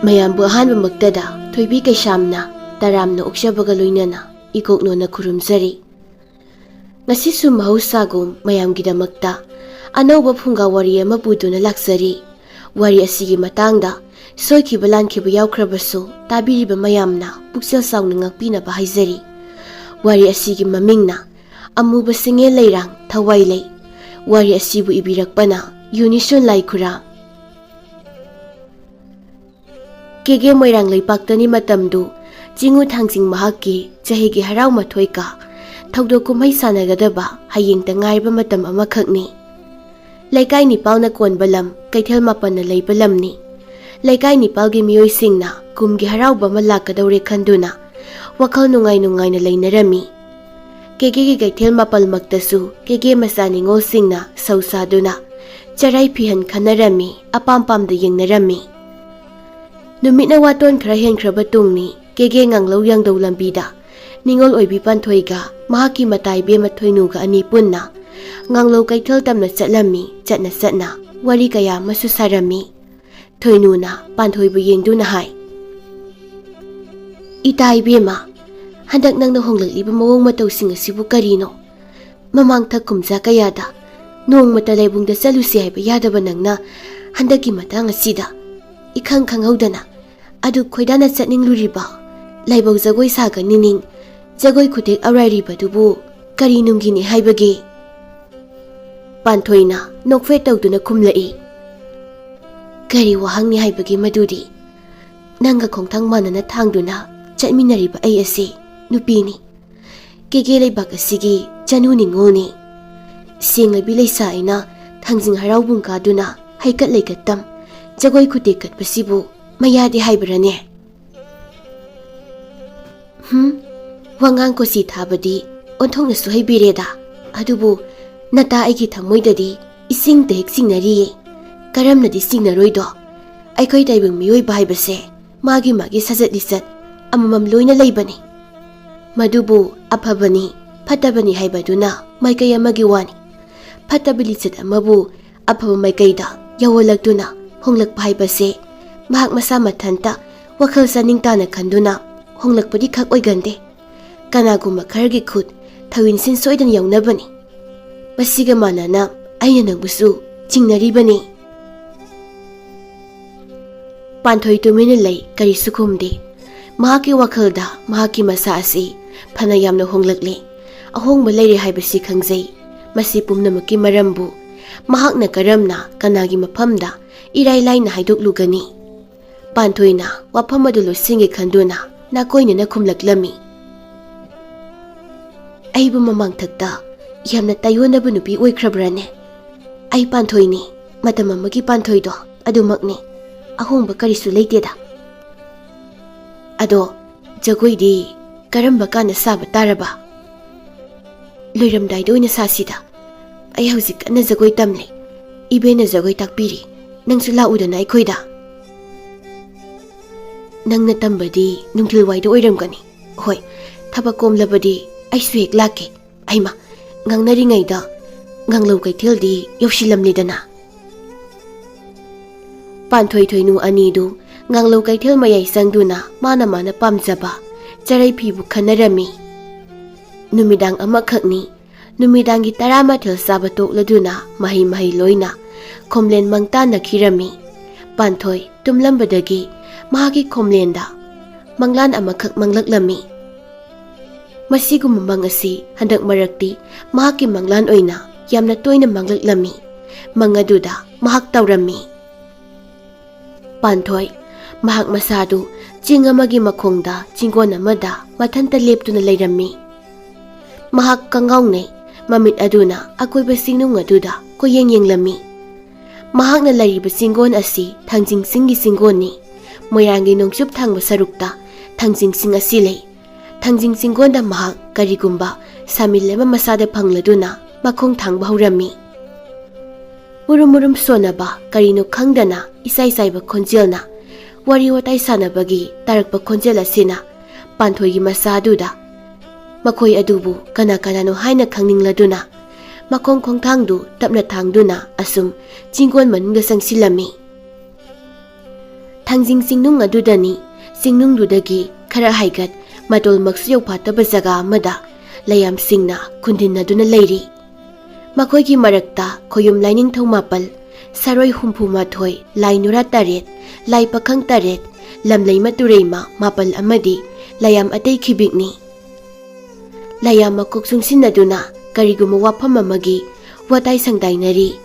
ꯃꯌꯥꯝꯕꯨ ꯑꯍꯥꯟꯕꯃꯛꯇꯗ ꯊꯣꯏꯕꯤ ꯀꯩꯁꯥꯝꯅ ꯇꯔꯥꯝꯅ ꯑꯣꯛꯆꯕꯒ ꯂꯣꯏꯅꯅ ꯏꯀꯣꯛꯅꯣꯅ ꯈꯨꯔꯨꯝꯖꯔꯤ꯫ ꯉꯁꯤꯁꯨ ꯃꯍꯧꯁꯥꯒꯨꯝ ꯃꯌꯥꯝꯒꯤꯗꯃꯛꯇ ꯑꯅꯧꯕ ꯐꯨꯡꯒꯥ ꯋꯥꯔꯤ ꯑꯃ ꯄꯨꯗꯨꯅ ꯂꯥꯛꯆꯔꯤ꯫ ꯋꯥꯔꯤ ꯑꯁꯤꯒꯤ ꯃꯇꯥꯡꯗ ꯁꯣꯏꯈꯤꯕ ꯂꯥꯟꯈꯤꯕ ꯌꯥꯎꯈ꯭ꯔꯕꯁꯨ ꯇꯥꯕꯤꯔꯤꯕ ꯃꯌꯥꯝꯅ ꯄꯨꯛꯆꯦꯜ ꯆꯥꯎꯅ ꯉꯥꯛꯄꯤꯅꯕ ꯍꯥꯏꯖꯔꯤ꯫ ꯋꯥꯔꯤ ꯑꯁꯤꯒꯤ ꯃꯃꯤꯡꯅ ꯑꯃꯨꯕ ꯁꯤꯡꯉꯦꯜ ꯂꯩꯔꯥꯡ ꯊꯋꯥꯏ ꯂꯩ꯫ ꯋꯥꯔꯤ ꯑꯁꯤꯕꯨ ꯏꯕꯤꯔꯛꯄꯅ ꯌꯨꯅꯤꯁꯣꯟ ꯂꯥꯏꯈꯨꯔꯥꯝ꯫ ꯀꯦꯒꯦ ꯃꯣꯏꯔꯥꯡ ꯂꯩꯄꯥꯛꯇꯅꯤ ꯃꯇꯝꯗꯨ ꯆꯤꯡꯉꯨ ꯊꯥꯡꯖꯤꯡ ꯃꯍꯥꯛꯀꯤ ꯆꯍꯤꯒꯤ ꯍꯔꯥꯎ ꯃꯊꯣꯏꯀ ꯊꯧꯗꯣꯛ ꯀꯨꯝꯍꯩ ꯁꯥꯟꯅꯒꯗꯕ ꯍꯌꯦꯡꯇ ꯉꯥꯏꯔꯕ ꯃꯇꯝ ꯑꯃꯈꯛꯅꯤ꯫ ꯂꯩꯀꯥꯏ ꯅꯤꯄꯥꯜꯅ ꯀꯣꯟꯕ ꯂꯝ ꯀꯩꯊꯦꯜ ꯃꯥꯄꯟꯅ ꯂꯩꯕ ꯂꯝꯅꯤ꯫ ꯂꯩꯀꯥꯏ ꯅꯤꯄꯥꯜꯒꯤ ꯃꯤꯑꯣꯏꯁꯤꯡꯅ ꯀꯨꯝꯒꯤ ꯍꯔꯥꯎꯕ ꯑꯃ ꯂꯥꯛꯀꯗꯧꯔꯦ ꯈꯟꯗꯨꯅ ꯋꯥꯈꯜ ꯅꯨꯡꯉꯥꯏꯅ ꯂꯩꯅꯔꯝꯃꯤ꯫ ꯀꯦꯒꯦꯒꯤ ꯀꯩꯊꯦꯜ ꯃꯥꯄꯜꯃꯛꯇꯁꯨ ꯀꯦꯒꯦ ꯃꯆꯥ ꯅꯤꯉꯣꯜꯁꯤꯡꯅ ꯁꯧ ꯁꯥꯗꯨꯅ ꯆꯔꯥꯏ ꯐꯤꯍꯟ ꯈꯟꯅꯔꯝꯃꯤ, ꯑꯄꯥꯝ ꯄꯥꯝꯗ ꯌꯦꯡꯅꯔꯝꯃꯤ꯫ ꯅꯨꯃꯤꯠꯅ ꯋꯥꯇꯣꯟ ꯈꯔ ꯍꯦꯟꯈ꯭ꯔꯕ ꯇꯨꯡꯅꯤ ꯀꯦꯒꯦ ꯉꯥꯡꯂꯧ ꯌꯥꯡꯗꯧ ꯂꯝꯕꯤꯗ ꯅꯤꯉꯣꯜ ꯑꯣꯏꯕꯤ ꯄꯥꯟꯊꯣꯏꯒ ꯃꯍꯥꯛꯀꯤ ꯃꯇꯥꯏꯕꯦꯝꯃ ꯊꯣꯏꯅꯨꯒ ꯑꯅꯤ ꯄꯨꯟꯅ ꯉꯥꯡꯂꯧ ꯀꯩꯊꯦꯜ ꯇꯝꯅ ꯆꯠꯂꯝꯃꯤ꯫ ꯆꯠꯅ ꯋꯥꯔꯤ ꯀꯌꯥ ꯑꯃꯁꯨ ꯁꯥꯔꯝꯃꯤ꯫ ꯊꯣꯏꯅꯨꯅ ꯄꯥꯟꯊꯣꯏꯕꯨ ꯌꯦꯡꯗꯨꯅ ꯍꯥꯏ, "ꯏꯇꯥ ꯏꯕꯦꯝꯃ, ꯍꯟꯗꯛ ꯅꯪꯅ ꯍꯣꯡꯂꯛꯂꯤꯕ ꯃꯑꯣꯡ ꯃꯇꯧꯁꯤꯡ ꯑꯁꯤꯕꯨ ꯀꯔꯤꯅꯣ? ꯃꯃꯥꯡꯊꯛ ꯀꯨꯝꯖꯥ ꯀꯌꯥꯗ ꯅꯣꯡꯃꯇ ꯂꯥꯏꯕꯨꯡꯗ ꯆꯠꯂꯨꯁꯤ ꯍꯥꯏꯕ ꯌꯥꯗꯕ ꯅꯪꯅ ꯍꯟꯗꯛꯀꯤ ꯃꯇꯥꯡ ꯑꯁꯤꯗ ꯏꯈꯪ ꯈꯪꯍꯧꯗꯅ ꯑꯗꯨ ꯈꯣꯏꯗꯥꯅ ꯆꯠꯅꯤꯡꯂꯨꯔꯤꯕ ꯂꯥꯏꯕꯧ ꯖꯒꯣꯏ ꯁꯥꯒꯅꯤꯅꯤꯡ ꯖꯒꯣꯏ ꯈꯨꯇꯦꯛ ꯑꯧꯔꯥꯏꯔꯤꯕꯗꯨꯕꯨ ꯀꯔꯤ ꯅꯨꯡꯒꯤꯅꯤ ꯍꯥꯏꯕꯒꯦ?" ꯄꯥꯟꯊꯣꯏꯅ ꯅꯣꯛꯐꯦꯠ ꯇꯧꯗꯨꯅ ꯈꯨꯝꯂꯛꯏ, "ꯀꯔꯤ ꯋꯥꯍꯪꯅꯤ ꯍꯥꯏꯕꯒꯦ ꯃꯗꯨꯗꯤ? ꯅꯪꯒ ꯈꯣꯡꯊꯥꯡ ꯃꯥꯟꯅꯅ ꯊꯥꯡꯗꯨꯅ ꯆꯠꯃꯤꯟꯅꯔꯤꯕ ꯑꯩ ꯑꯁꯤ ꯅꯨꯄꯤꯅꯤ꯫ ꯀꯦꯒꯦ ꯂꯩꯕꯥꯛ ꯑꯁꯤꯒꯤ ꯆꯅꯨ ꯅꯤꯉꯣꯜꯅꯤ꯫ ꯁꯦꯡꯂꯕꯤ ꯂꯩꯁꯥ ꯑꯩꯅ ꯊꯥꯡꯖꯤꯡ ꯍꯔꯥꯎꯕꯨꯡ ꯀꯥꯗꯨꯅ ꯍꯩꯀꯠ ꯂꯩꯀꯠꯇꯝ ꯖꯒꯣꯏ ꯈꯨꯇꯦꯛ ꯀꯠꯄꯁꯤꯕꯨ ꯃꯌꯥꯗꯦ ꯍꯥꯏꯕꯔꯅꯦ? ꯋꯥꯉꯥꯡ ꯀꯣꯆꯤ ꯊꯥꯕꯗꯤ ꯑꯣꯟꯊꯣꯛꯅꯁꯨ ꯍꯩꯕꯤꯔꯦꯗ꯫ ꯑꯗꯨꯕꯨ ꯅꯇꯥ ꯑꯩꯒꯤ ꯊꯃꯣꯏꯗꯗꯤ ꯏꯁꯤꯡꯇ ꯍꯦꯛ ꯆꯤꯡꯅꯔꯤꯌꯦ꯫ ꯀꯔꯝꯅꯗꯤ ꯆꯤꯡꯅꯔꯣꯏꯗꯣ? ꯑꯩꯈꯣই ꯇꯥꯏꯕꯪ ꯃꯤꯑꯣꯏꯕ ꯍꯥꯏꯕꯁꯦ ꯃꯥꯒꯤ ꯁꯖꯠ ꯂꯤꯆꯠ ꯑꯃꯃꯝ ꯂꯣꯏꯅ ꯂꯩꯕꯅꯤ꯫ ꯃꯗꯨꯕꯨ ꯑꯐꯕꯅꯤ ꯐꯠꯇꯕꯅꯤ ꯍꯥꯏꯕꯗꯨꯅ ꯃꯥꯏꯀꯩ ꯑꯃꯒꯤ ꯋꯥꯅꯤ꯫ ꯐꯠꯇꯕ ꯂꯤꯆꯠ ꯑꯃꯕꯨ ꯑꯐꯕ ꯃꯥꯏꯀꯩꯗ ꯌꯧꯍꯜꯂꯛꯇꯨꯅ ꯍꯣꯡꯂꯛꯄ ꯍꯥꯏꯕꯁꯦ ꯃꯍꯥꯛ ꯃꯁꯥ ꯃꯊꯟꯇ ꯋꯥꯈꯜ ꯆꯥꯅꯤꯡ ꯇꯥꯅ ꯈꯟꯗꯨꯅ ꯍꯣꯡꯂꯛꯄꯗꯤ ꯈꯛ ꯑꯣꯏꯒꯟꯗꯦ꯫ ꯀꯅꯥꯒꯨꯝꯕ ꯈꯔꯒꯤ ꯈꯨꯠ ꯊꯧꯏꯟꯁꯤꯟ ꯁꯣꯏꯗꯅ ꯌꯥꯎꯅꯕꯅꯤ꯫ ꯃꯁꯤꯒ ꯃꯥꯟꯅꯅ ꯑꯩꯅ ꯅꯪꯕꯨꯁꯨ ꯆꯤꯡꯅꯔꯤꯕꯅꯤ." ꯄꯥꯟꯊꯣꯏ ꯇꯨꯃꯤꯟꯅ ꯂꯩ, ꯀꯔꯤꯁꯨ ꯈꯨꯝꯗꯦ꯫ ꯃꯍꯥꯛꯀꯤ ꯋꯥꯈꯜꯗ ꯃꯍꯥꯛꯀꯤ ꯃꯁꯥ ꯑꯁꯤ ꯐꯅ ꯌꯥꯝꯅ ꯍꯣꯡꯂꯛꯂꯦ, ꯑꯍꯣꯡꯕ ꯂꯩꯔꯦ ꯍꯥꯏꯕꯁꯤ ꯈꯪꯖꯩ꯫ ꯃꯁꯤ ꯄꯨꯝꯅꯃꯛꯀꯤ ꯃꯔꯝꯕꯨ ꯃꯍꯥꯛꯅ ꯀꯔꯝꯅ ꯀꯅꯥꯒꯤ ꯃꯐꯝꯗ ꯏꯔꯥꯏ ꯂꯥꯏꯅ ꯍꯥꯏꯗꯣꯛꯂꯨꯒꯅꯤ? ꯄꯥꯟꯊꯣꯏꯅ ꯋꯥꯐꯝ ꯑꯗꯨ ꯂꯣꯏꯁꯤꯟꯒꯦ ꯈꯟꯗꯨꯅ ꯅꯥꯀꯣꯏꯅꯅ ꯈꯨꯝꯂꯛꯂꯝꯃꯤ, "ꯑꯩꯕꯨ ꯃꯃꯥꯡꯊꯛꯇ ꯌꯥꯝꯅ ꯇꯥꯏꯌꯣꯟꯅꯕ ꯅꯨꯄꯤ ꯑꯣꯏꯈ꯭ꯔꯕ꯭ꯔꯅꯦ? ꯑꯩ ꯄꯥꯟꯊꯣꯏꯅꯤ, ꯃꯇꯝ ꯑꯃꯒꯤ ꯄꯥꯟꯊꯣꯏꯗꯣ ꯑꯗꯨꯃꯛꯅꯤ꯫ ꯑꯍꯣꯡꯕ ꯀꯔꯤꯁꯨ ꯂꯩꯇꯦꯗ꯫ ꯑꯗꯣ ꯖꯒꯣꯏꯗꯤ ꯀꯔꯝꯕ ꯀꯥꯟꯗ ꯁꯥꯕ ꯇꯥꯔꯕ? ꯂꯣꯏꯔꯝꯗꯥꯏꯗ ꯑꯣꯏꯅ ꯁꯥꯁꯤꯗ꯫ ꯑꯩ ꯍꯧꯖꯤꯛ ꯀꯟꯅ ꯖꯒꯣꯏ ꯇꯝꯂꯤ꯫ ꯏꯕꯦꯟꯅ ꯖꯒꯣꯏ ꯇꯥꯛꯄꯤꯔꯤ꯫ ꯅꯪꯁꯨ ꯂꯥꯛꯎꯗꯅ ꯑꯩꯈꯣꯏꯗ꯫ ꯅꯪꯅ ꯇꯝꯕꯗꯤ ꯅꯨꯡꯊꯤꯜꯋꯥꯏꯗ ꯑꯣꯏꯔꯝꯒꯅꯤ꯫ ꯍꯣꯏ, ꯊꯕꯛ ꯀꯣꯝꯂꯕꯗꯤ ꯑꯩꯁꯨ ꯍꯦꯛ ꯂꯥꯛꯀꯦ꯫ ꯑꯩꯃ, ꯉꯥꯡꯅꯔꯤꯉꯩꯗ ꯉꯥꯡꯂꯧ ꯀꯩꯊꯦꯜꯗꯤ ꯌꯧꯁꯤꯜꯂꯝꯂꯤꯗꯅ." ꯄꯥꯟꯊꯣꯏ ꯊꯣꯏꯅꯨ ꯑꯅꯤꯗꯨ ꯉꯥꯡꯂꯧ ꯀꯩꯊꯦꯜ ꯃꯌꯥꯏ ꯆꯪꯗꯨꯅ ꯃꯥꯅ ꯄꯥꯝꯖꯕ ꯆꯔꯩ ꯐꯤꯕꯨ ꯈꯟꯅꯔꯝꯃꯤ꯫ ꯅꯨꯃꯤꯗꯥꯡ ꯑꯃꯈꯛꯅꯤ꯫ ꯅꯨꯃꯤꯗꯥꯡꯒꯤ 12 ꯆꯥꯕ ꯇꯣꯛꯂꯗꯨꯅ ꯃꯍꯩ ꯂꯣꯏꯅ ꯈꯣꯝꯂꯦꯟ ꯃꯪꯇꯥꯟꯅꯈꯤꯔꯝꯃꯤ꯫ ꯄꯥꯟꯊꯣꯏ ꯇꯨꯝꯂꯝꯕꯗꯒꯤ ꯃꯍꯥꯛꯀꯤ ꯈꯣꯝꯂꯦꯟꯗ ꯃꯪꯂꯥꯟ ꯑꯃꯈꯛ ꯃꯪꯂꯛꯂꯝꯃꯤ꯫ ꯃꯁꯤꯒꯨꯝꯕ ꯃꯪ ꯑꯁꯤ ꯍꯟꯗꯛ ꯃꯔꯛꯇꯤ ꯃꯍꯥꯛꯀꯤ ꯃꯪꯂꯥꯟ ꯑꯣꯏꯅ ꯌꯥꯝꯅ ꯇꯣꯏꯅ ꯃꯪꯂꯛꯂꯝꯃꯤ꯫ ꯃꯪ ꯑꯗꯨꯗ ꯃꯍꯥꯛ ꯇꯧꯔꯝꯃꯤ, ꯄꯥꯟꯊꯣꯏ ꯃꯍꯥꯛ ꯃꯁꯥꯗꯨ ꯆꯤꯡ ꯑꯃꯒꯤ ꯃꯈꯣꯡꯗ ꯆꯤꯡꯒꯣꯟ ꯑꯃꯗ ꯃꯊꯟꯇ ꯂꯦꯞꯇꯨꯅ ꯂꯩꯔꯝꯃꯤ꯫ ꯃꯍꯥꯛ ꯀꯪꯉꯥꯎꯅꯩ, ꯃꯃꯤꯠ ꯑꯗꯨꯅ ꯑꯀꯣꯏꯕ ꯆꯤꯡꯅꯨꯡ ꯑꯗꯨꯗ ꯀꯣꯏꯌꯦꯡ ꯌꯦꯡꯂꯝꯃꯤ꯫ ꯃꯍꯥꯛꯅ ꯂꯩꯔꯤꯕ ꯆꯤꯡꯒꯣꯟ ꯑꯁꯤ ꯊꯥꯡꯖꯤꯡ ꯆꯤꯡꯒꯤ ꯆꯤꯡꯒꯣꯟꯅꯤ꯫ ꯃꯣꯏꯔꯥꯡꯒꯤ ꯅꯣꯡꯆꯨꯞ ꯊꯪꯕ ꯁꯔꯨꯛꯇ ꯊꯥꯡꯖꯤꯡ ꯆꯤꯡ ꯑꯁꯤ ꯂꯩ꯫ ꯊꯥꯡꯖꯤꯡ ꯆꯤꯡꯒꯣꯟꯗ ꯃꯍꯥꯛ ꯀꯔꯤꯒꯨꯝꯕ ꯁꯥꯃꯤꯜ ꯑꯃ ꯃꯁꯥꯗ ꯐꯪꯂꯗꯨꯅ ꯃꯈꯣꯡ ꯊꯥꯡꯕ ꯍꯧꯔꯝꯃꯤ꯫ ꯃꯨꯔꯨꯝ ꯁꯣꯟꯅꯕ ꯀꯔꯤꯅꯣ ꯈꯪꯗꯅ ꯏꯆꯥꯏ ꯆꯥꯏꯕ ꯈꯣꯟꯖꯦꯜꯅ ꯋꯥꯔꯤ ꯋꯥꯇꯥꯏ ꯁꯥꯟꯅꯕꯒꯤ ꯇꯥꯔꯛꯄ ꯈꯣꯟꯖꯦꯜ ꯑꯁꯤꯅ ꯄꯥꯟꯊꯣꯏꯒꯤ ꯃꯁꯥꯗꯨꯗ ꯃꯈꯣꯏ ꯑꯗꯨꯕꯨ ꯀꯅꯥꯅꯣ ꯍꯥꯏꯅ ꯈꯪꯅꯤꯡꯂꯗꯨꯅ ꯃꯈꯣꯡ ꯊꯥꯡꯖꯤꯡ ꯆꯤꯡꯅꯨꯡ ꯑꯗꯨꯗꯅꯤ ꯆꯤꯡꯅꯨꯡꯗꯨꯗꯒꯤ ꯈꯔ ꯍꯥꯏꯒꯠ ꯃꯇꯣꯜꯃꯛꯁꯨ ꯌꯧꯐꯥꯠꯇꯕ ꯖꯒꯥ ꯑꯃꯗ ꯂꯩꯌꯥꯝꯁꯤꯡꯅ ꯈꯨꯟꯗꯤꯟꯅꯗꯨꯅ ꯂꯩꯔꯤ꯫ ꯃꯈꯣꯏꯒꯤ ꯃꯔꯛꯇ ꯈꯣꯌꯨꯝ ꯂꯥꯏꯅꯤꯡꯊꯧ მაꯄꯜ, ꯁꯔꯣꯏ 62, ꯂꯥꯏꯅꯨꯔꯥ 9, ꯂꯥꯏ ꯄꯥꯈꯪ 9, ꯂꯝꯂꯩꯃ ꯇꯨꯔꯩꯃ 9 ꯑꯃꯗꯤ ꯂꯩꯌꯥꯝ ꯑꯇꯩ ꯈꯤꯕꯤꯛꯅꯤ꯫ ꯂꯩꯌꯥꯝ ꯃꯀꯣꯛ ꯆꯨꯡꯁꯤꯟꯅꯗꯨꯅ ꯀꯔꯤꯒꯨꯝꯕ ꯋꯥꯐꯝ ꯑꯃꯒꯤ ꯋꯥꯇꯥꯏ ꯁꯪꯗꯥꯏꯅꯔꯤ꯫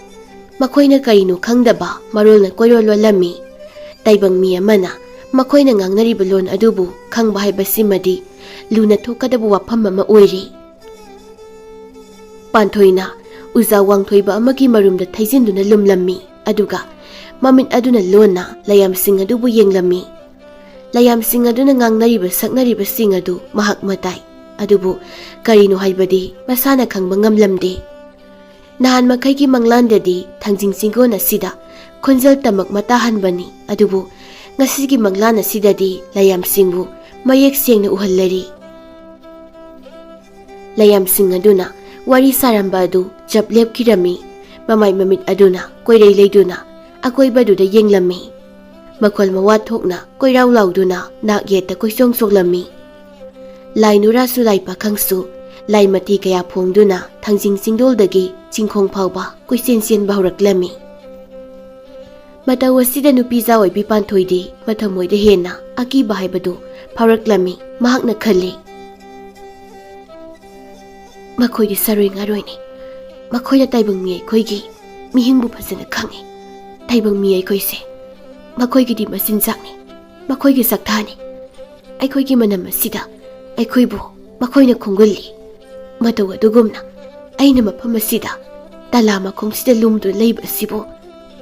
ꯃꯈꯣꯏꯅ ꯀꯔꯤꯅꯣ ꯈꯪꯗꯕ ꯃꯔꯣꯜꯅ ꯀꯣꯏꯔꯣꯜ ꯂꯣꯜꯂꯝꯃꯤ꯫ ꯇꯥꯏꯕꯪ ꯃꯤ ꯑꯃꯅ ꯃꯈꯣꯏꯅ ꯉꯥꯡꯅꯔꯤꯕ ꯂꯣꯟ ꯑꯗꯨꯕꯨ ꯈꯪꯕ ꯍꯥꯏꯕꯁꯤꯃꯗꯤ ꯂꯨꯅ ꯊꯣꯛꯀꯗꯕ ꯋꯥꯐꯝ ꯑꯃ ꯑꯣꯏꯔꯤ꯫ ꯄꯥꯟꯊꯣꯏꯅ ꯎꯖꯥ ꯋꯥꯡꯊꯣꯏꯕ ꯑꯃꯒꯤ ꯃꯔꯨꯝꯗ ꯊꯩꯖꯤꯟꯗꯨꯅ ꯂꯨꯝꯂꯝꯃꯤ ꯑꯗꯨꯒ ꯃꯃꯤꯠ ꯑꯗꯨꯅ ꯂꯣꯟꯅ ꯂꯩꯌꯥꯝꯁꯤꯡ ꯑꯗꯨꯕꯨ ꯌꯦꯡꯂꯝꯃꯤ꯫ ꯂꯩꯌꯥꯝꯁꯤꯡ ꯑꯗꯨꯅ ꯉꯥꯡꯅꯔꯤꯕ ꯁꯛꯅꯔꯤꯕꯁꯤꯡ ꯑꯗꯨ ꯃꯍꯥꯛ ꯃꯇꯥꯏ, ꯑꯗꯨꯕꯨ ꯀꯔꯤꯅꯣ ꯍꯥꯏꯕꯗꯤ ꯃꯁꯥꯅ ꯈꯪꯕ ꯉꯝꯂꯝꯗꯦ꯫ ꯅꯍꯥꯟ ꯃꯈꯩꯒꯤ ꯃꯪꯂꯥꯟꯗꯗꯤ ꯊꯥꯡꯖꯤꯡ ꯆꯤꯡꯒꯣꯟ ꯑꯁꯤꯗ ꯈꯣꯟꯖꯦꯜ ꯇꯃꯛ ꯃꯇꯥꯍꯟꯕꯅꯤ, ꯑꯗꯨꯕꯨ ꯉꯁꯤꯒꯤ ꯃꯪꯂꯥꯟ ꯑꯁꯤꯗꯗꯤ ꯂꯩꯌꯥꯝꯁꯤꯡꯕꯨ ꯃꯌꯦꯛ ꯁꯦꯡꯅ ꯎꯍꯜꯂꯔꯤ꯫ ꯂꯩꯌꯥꯝꯁꯤꯡ ꯑꯗꯨꯅ ꯋꯥꯔꯤ ꯁꯥꯔꯝꯕ ꯑꯗꯨ ꯆꯞ ꯂꯦꯞꯈꯤꯔꯝꯃꯤ꯫ ꯃꯃꯥꯏ ꯃꯃꯤꯠ ꯑꯗꯨꯅ ꯀꯣꯏꯔꯩ ꯂꯩꯗꯨꯅ ꯑꯀꯣꯏꯕꯗꯨꯗ ꯌꯦꯡꯂꯝꯃꯤ꯫ ꯃꯈꯣꯜ ꯃꯋꯥ ꯊꯣꯛꯅ ꯀꯣꯏꯔꯥꯎ ꯂꯥꯎꯗꯨꯅ ꯅꯥꯛ ꯌꯦꯠꯇ ꯀꯣꯏꯆꯣꯡ ꯆꯣꯡꯂꯝꯃꯤ꯫ ꯂꯥꯏꯅꯨꯔꯥꯁꯨ ꯂꯥꯏ ꯄꯥꯈꯪꯁꯨ ꯂꯥꯏ ꯃꯇꯤ ꯀꯌꯥ ꯐꯣꯡꯗꯨꯅ ꯊꯥꯡꯖꯤꯡ ꯆꯤꯡꯗꯣꯜꯗꯒꯤ ꯆꯤꯡꯈꯣꯡ ꯐꯥꯎꯕ ꯀꯣꯏꯆꯦꯟ ꯆꯦꯟꯕ ꯍꯧꯔꯛꯂꯝꯃꯤ꯫ ꯃꯇꯧ ꯑꯁꯤꯗ ꯅꯨꯄꯤꯖꯥ ꯑꯣꯏꯕꯤ ꯄꯥꯟꯊꯣꯏꯗꯤ ꯃꯊꯃꯣꯏꯗ ꯍꯦꯟꯅ ꯑꯀꯤꯕ ꯍꯥꯏꯕꯗꯨ ꯐꯥꯎꯔꯛꯂꯝꯃꯤ꯫ ꯃꯍꯥꯛꯅ ꯈꯜꯂꯤ, ꯃꯈꯣꯏꯗꯤ ꯁꯔꯣꯏ ꯉꯥꯔꯣꯏꯅꯤ꯫ ꯃꯈꯣꯏꯅ ꯇꯥꯏꯕꯪ ꯃꯤ ꯑꯩꯈꯣꯏꯒꯤ ꯃꯤꯍꯤꯡꯕꯨ ꯐꯖꯅ ꯈꯪꯏ꯫ ꯇꯥꯏꯕꯪ ꯃꯤ ꯑꯩꯈꯣꯏꯁꯦ ꯃꯈꯣꯏꯒꯤꯗꯤ ꯃꯆꯤꯟꯖꯥꯛꯅꯤ, ꯃꯈꯣꯏꯒꯤ ꯁꯛꯊꯥꯅꯤ꯫ ꯑꯩꯈꯣꯏꯒꯤ ꯃꯅꯝ ꯑꯁꯤꯗ ꯑꯩꯈꯣꯏꯕꯨ ꯃꯈꯣꯏꯅ ꯈꯣꯡꯒꯨꯜꯂꯤ꯫ ꯃꯇꯧ ꯑꯗꯨꯒꯨꯝꯅ ꯑꯩꯅ ꯃꯐꯝ ꯑꯁꯤꯗ ꯇꯂꯥ ꯃꯈꯣꯡꯁꯤꯗ ꯂꯨꯝꯗꯨꯅ ꯂꯩꯕ ꯑꯁꯤꯕꯨ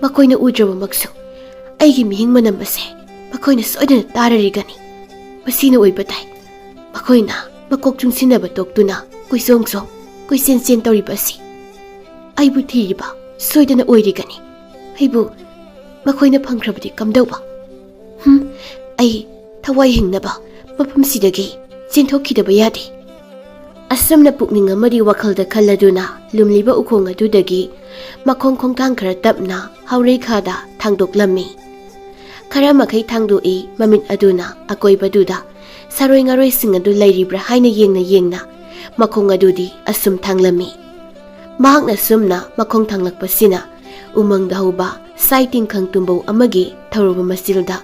ꯃꯈꯣꯏꯅ ꯎꯗ꯭ꯔꯕꯃꯛꯁꯨ ꯑꯩꯒꯤ ꯃꯤꯍꯤꯡ ꯃꯅꯝ ꯑꯁꯦ ꯃꯈꯣꯏꯅ ꯁꯣꯏꯗꯅ ꯇꯥꯔꯔꯤꯒꯅꯤ꯫ ꯃꯁꯤꯅ ꯑꯣꯏꯕ ꯇꯥꯏ ꯃꯈꯣꯏꯅ ꯃꯀꯣꯛ ꯆꯨꯡꯁꯤꯟꯅꯕ ꯇꯣꯛꯇꯨꯅ ꯀꯣꯏꯆꯣꯡ ꯆꯣꯡ ꯀꯣꯏꯆꯦꯟ ꯆꯦꯟ ꯇꯧꯔꯤꯕ ꯑꯁꯤ꯫ ꯑꯩꯕꯨ ꯊꯤꯔꯤꯕ ꯁꯣꯏꯗꯅ ꯑꯣꯏꯔꯤꯒꯅꯤ꯫ ꯑꯩꯕꯨ ꯃꯈꯣꯏꯅ ꯐꯪꯈ꯭ꯔꯕꯗꯤ ꯀꯝꯗꯧꯕ? ꯑꯩ ꯊꯋꯥꯏ ꯍꯤꯡꯅꯕ ꯃꯐꯝꯁꯤꯗꯒꯤ ꯆꯦꯟꯊꯣꯛꯈꯤꯗꯕ ꯌꯥꯗꯦ꯫ ꯑꯁꯨꯝꯅ ꯄꯨꯛꯅꯤꯡ ꯑꯃꯗꯤ ꯋꯥꯈꯜꯗ ꯈꯜꯂꯗꯨꯅ ꯂꯨꯝꯂꯤꯕ ꯎꯈꯣꯡ ꯑꯗꯨꯗꯒꯤ ꯃꯈꯣꯡ ꯈꯣꯡꯊꯥꯡ ꯈꯔ ꯇꯞꯅ ꯍꯥꯎꯔꯩꯈꯥꯗ ꯊꯥꯡꯗꯣꯛꯂꯝꯃꯤ꯫ ꯈꯔ ꯃꯈꯩ ꯊꯥꯡꯗꯣꯛꯏ꯫ ꯃꯃꯤꯠ ꯑꯗꯨꯅ ꯑꯀꯣꯏꯕꯗꯨꯗ ꯁꯔꯣꯏ ꯉꯥꯔꯣꯏꯁꯤꯡ ꯑꯗꯨ ꯂꯩꯔꯤꯕ꯭ꯔꯥ ꯍꯥꯏꯅ ꯌꯦꯡꯅ ꯃꯈꯣꯡ ꯑꯗꯨꯗꯤ ꯑꯁꯨꯝ ꯊꯥꯡꯂꯝꯃꯤ꯫ ꯃꯍꯥꯛꯅ ꯁꯨꯝꯅ ꯃꯈꯣꯡ ꯊꯥꯡꯂꯛꯄꯁꯤꯅ ꯎꯃꯪꯗ ꯍꯧꯕ ꯁꯥꯏ ꯇꯤꯡꯈꯪ ꯇꯨꯝꯕꯧ ꯑꯃꯒꯤ ꯊꯧꯔꯕ ꯃꯆꯤꯜꯗ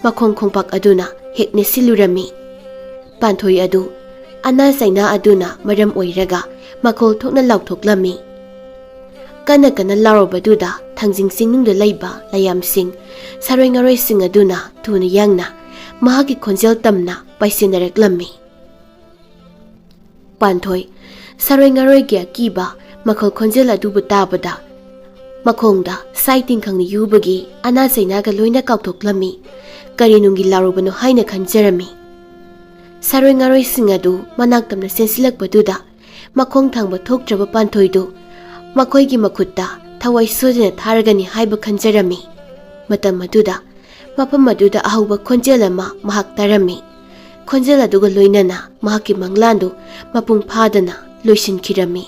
ꯃꯈꯣꯡ ꯈꯣꯡꯄꯥꯛ ꯑꯗꯨꯅ ꯍꯦꯛ ꯅꯦꯠꯁꯤꯜꯂꯨꯔꯝꯃꯤ꯫ ꯄꯥꯟꯊꯣꯏ ꯑꯗꯨ ꯑꯅꯥ ꯆꯩꯅꯥ ꯑꯗꯨꯅ ꯃꯔꯝ ꯑꯣꯏꯔꯒ ꯃꯈꯣꯜ ꯊꯣꯛꯅ ꯂꯥꯎꯊꯣꯛꯂꯝꯃꯤ꯫ ꯀꯟꯅ ꯀꯟꯅ ꯂꯥꯎꯔꯕꯗꯨꯗ ꯊꯥꯡꯖꯤꯡ ꯆꯤꯡꯅꯨꯡꯗ ꯂꯩꯕ ꯂꯩꯌꯥꯝꯁꯤꯡ, ꯁꯔꯣꯏ ꯉꯥꯔꯣꯏꯁꯤꯡ ꯑꯗꯨꯅ ꯊꯨꯅ ꯌꯥꯡꯅ ꯃꯍꯥꯛꯀꯤ ꯈꯣꯟꯖꯦꯜ ꯇꯝꯅ ꯄꯥꯏꯁꯤꯟꯅꯔꯛꯂꯝꯃꯤ꯫ ꯄꯥꯟꯊꯣꯏ ꯁꯔꯣꯏ ꯉꯥꯔꯣꯏꯒꯤ ꯑꯀꯤꯕ ꯃꯈꯣꯜ ꯈꯣꯟꯖꯦꯜ ꯑꯗꯨꯕꯨ ꯇꯥꯕꯗ ꯃꯈꯣꯡꯗ ꯁꯥꯏ ꯇꯤꯡꯈꯪꯅ ꯌꯨꯕꯒꯤ ꯑꯅꯥ ꯆꯩꯅꯥꯒ ꯂꯣꯏꯅ ꯀꯥꯎꯊꯣꯛꯂꯝꯃꯤ꯫ ꯀꯔꯤꯅꯨꯡꯒꯤ ꯂꯥꯎꯔꯨꯕꯅꯣ ꯍꯥꯏꯅ ꯈꯟꯖꯔꯝꯃꯤ꯫ ꯁꯔꯣꯏ ꯉꯥꯔꯣꯏꯁꯤꯡ ꯑꯗꯨ ꯃꯅꯥꯛ ꯇꯝꯅ ꯆꯦꯟꯁꯤꯜꯂꯛꯄꯗꯨꯗ ꯃꯈꯣꯡ ꯊꯥꯡꯕ ꯊꯣꯛꯇ꯭ꯔꯕ ꯄꯥꯟꯊꯣꯏꯗꯨ ꯃꯈꯣꯏꯒꯤ ꯃꯈꯨꯠꯇ ꯊꯋꯥꯏ ꯁꯣꯏꯗꯅ ꯊꯥꯔꯒꯅꯤ ꯍꯥꯏꯕ ꯈꯟꯖꯔꯝꯃꯤ꯫ ꯃꯇꯝ ꯑꯗꯨꯗ ꯃꯐꯝ ꯑꯗꯨꯗ ꯑꯍꯧꯕ ꯈꯣꯟꯖꯦꯜ ꯑꯃ ꯃꯍꯥꯛ ꯇꯥꯔꯝꯃꯤ꯫ ꯈꯣꯟꯖꯦꯜ ꯑꯗꯨꯒ ꯂꯣꯏꯅꯅ ꯃꯍꯥꯛꯀꯤ ꯃꯪꯂꯥꯟꯗꯨ ꯃꯄꯨꯡ ꯐꯥꯗꯅ ꯂꯣꯏꯁꯤꯟꯈꯤꯔꯝꯃꯤ꯫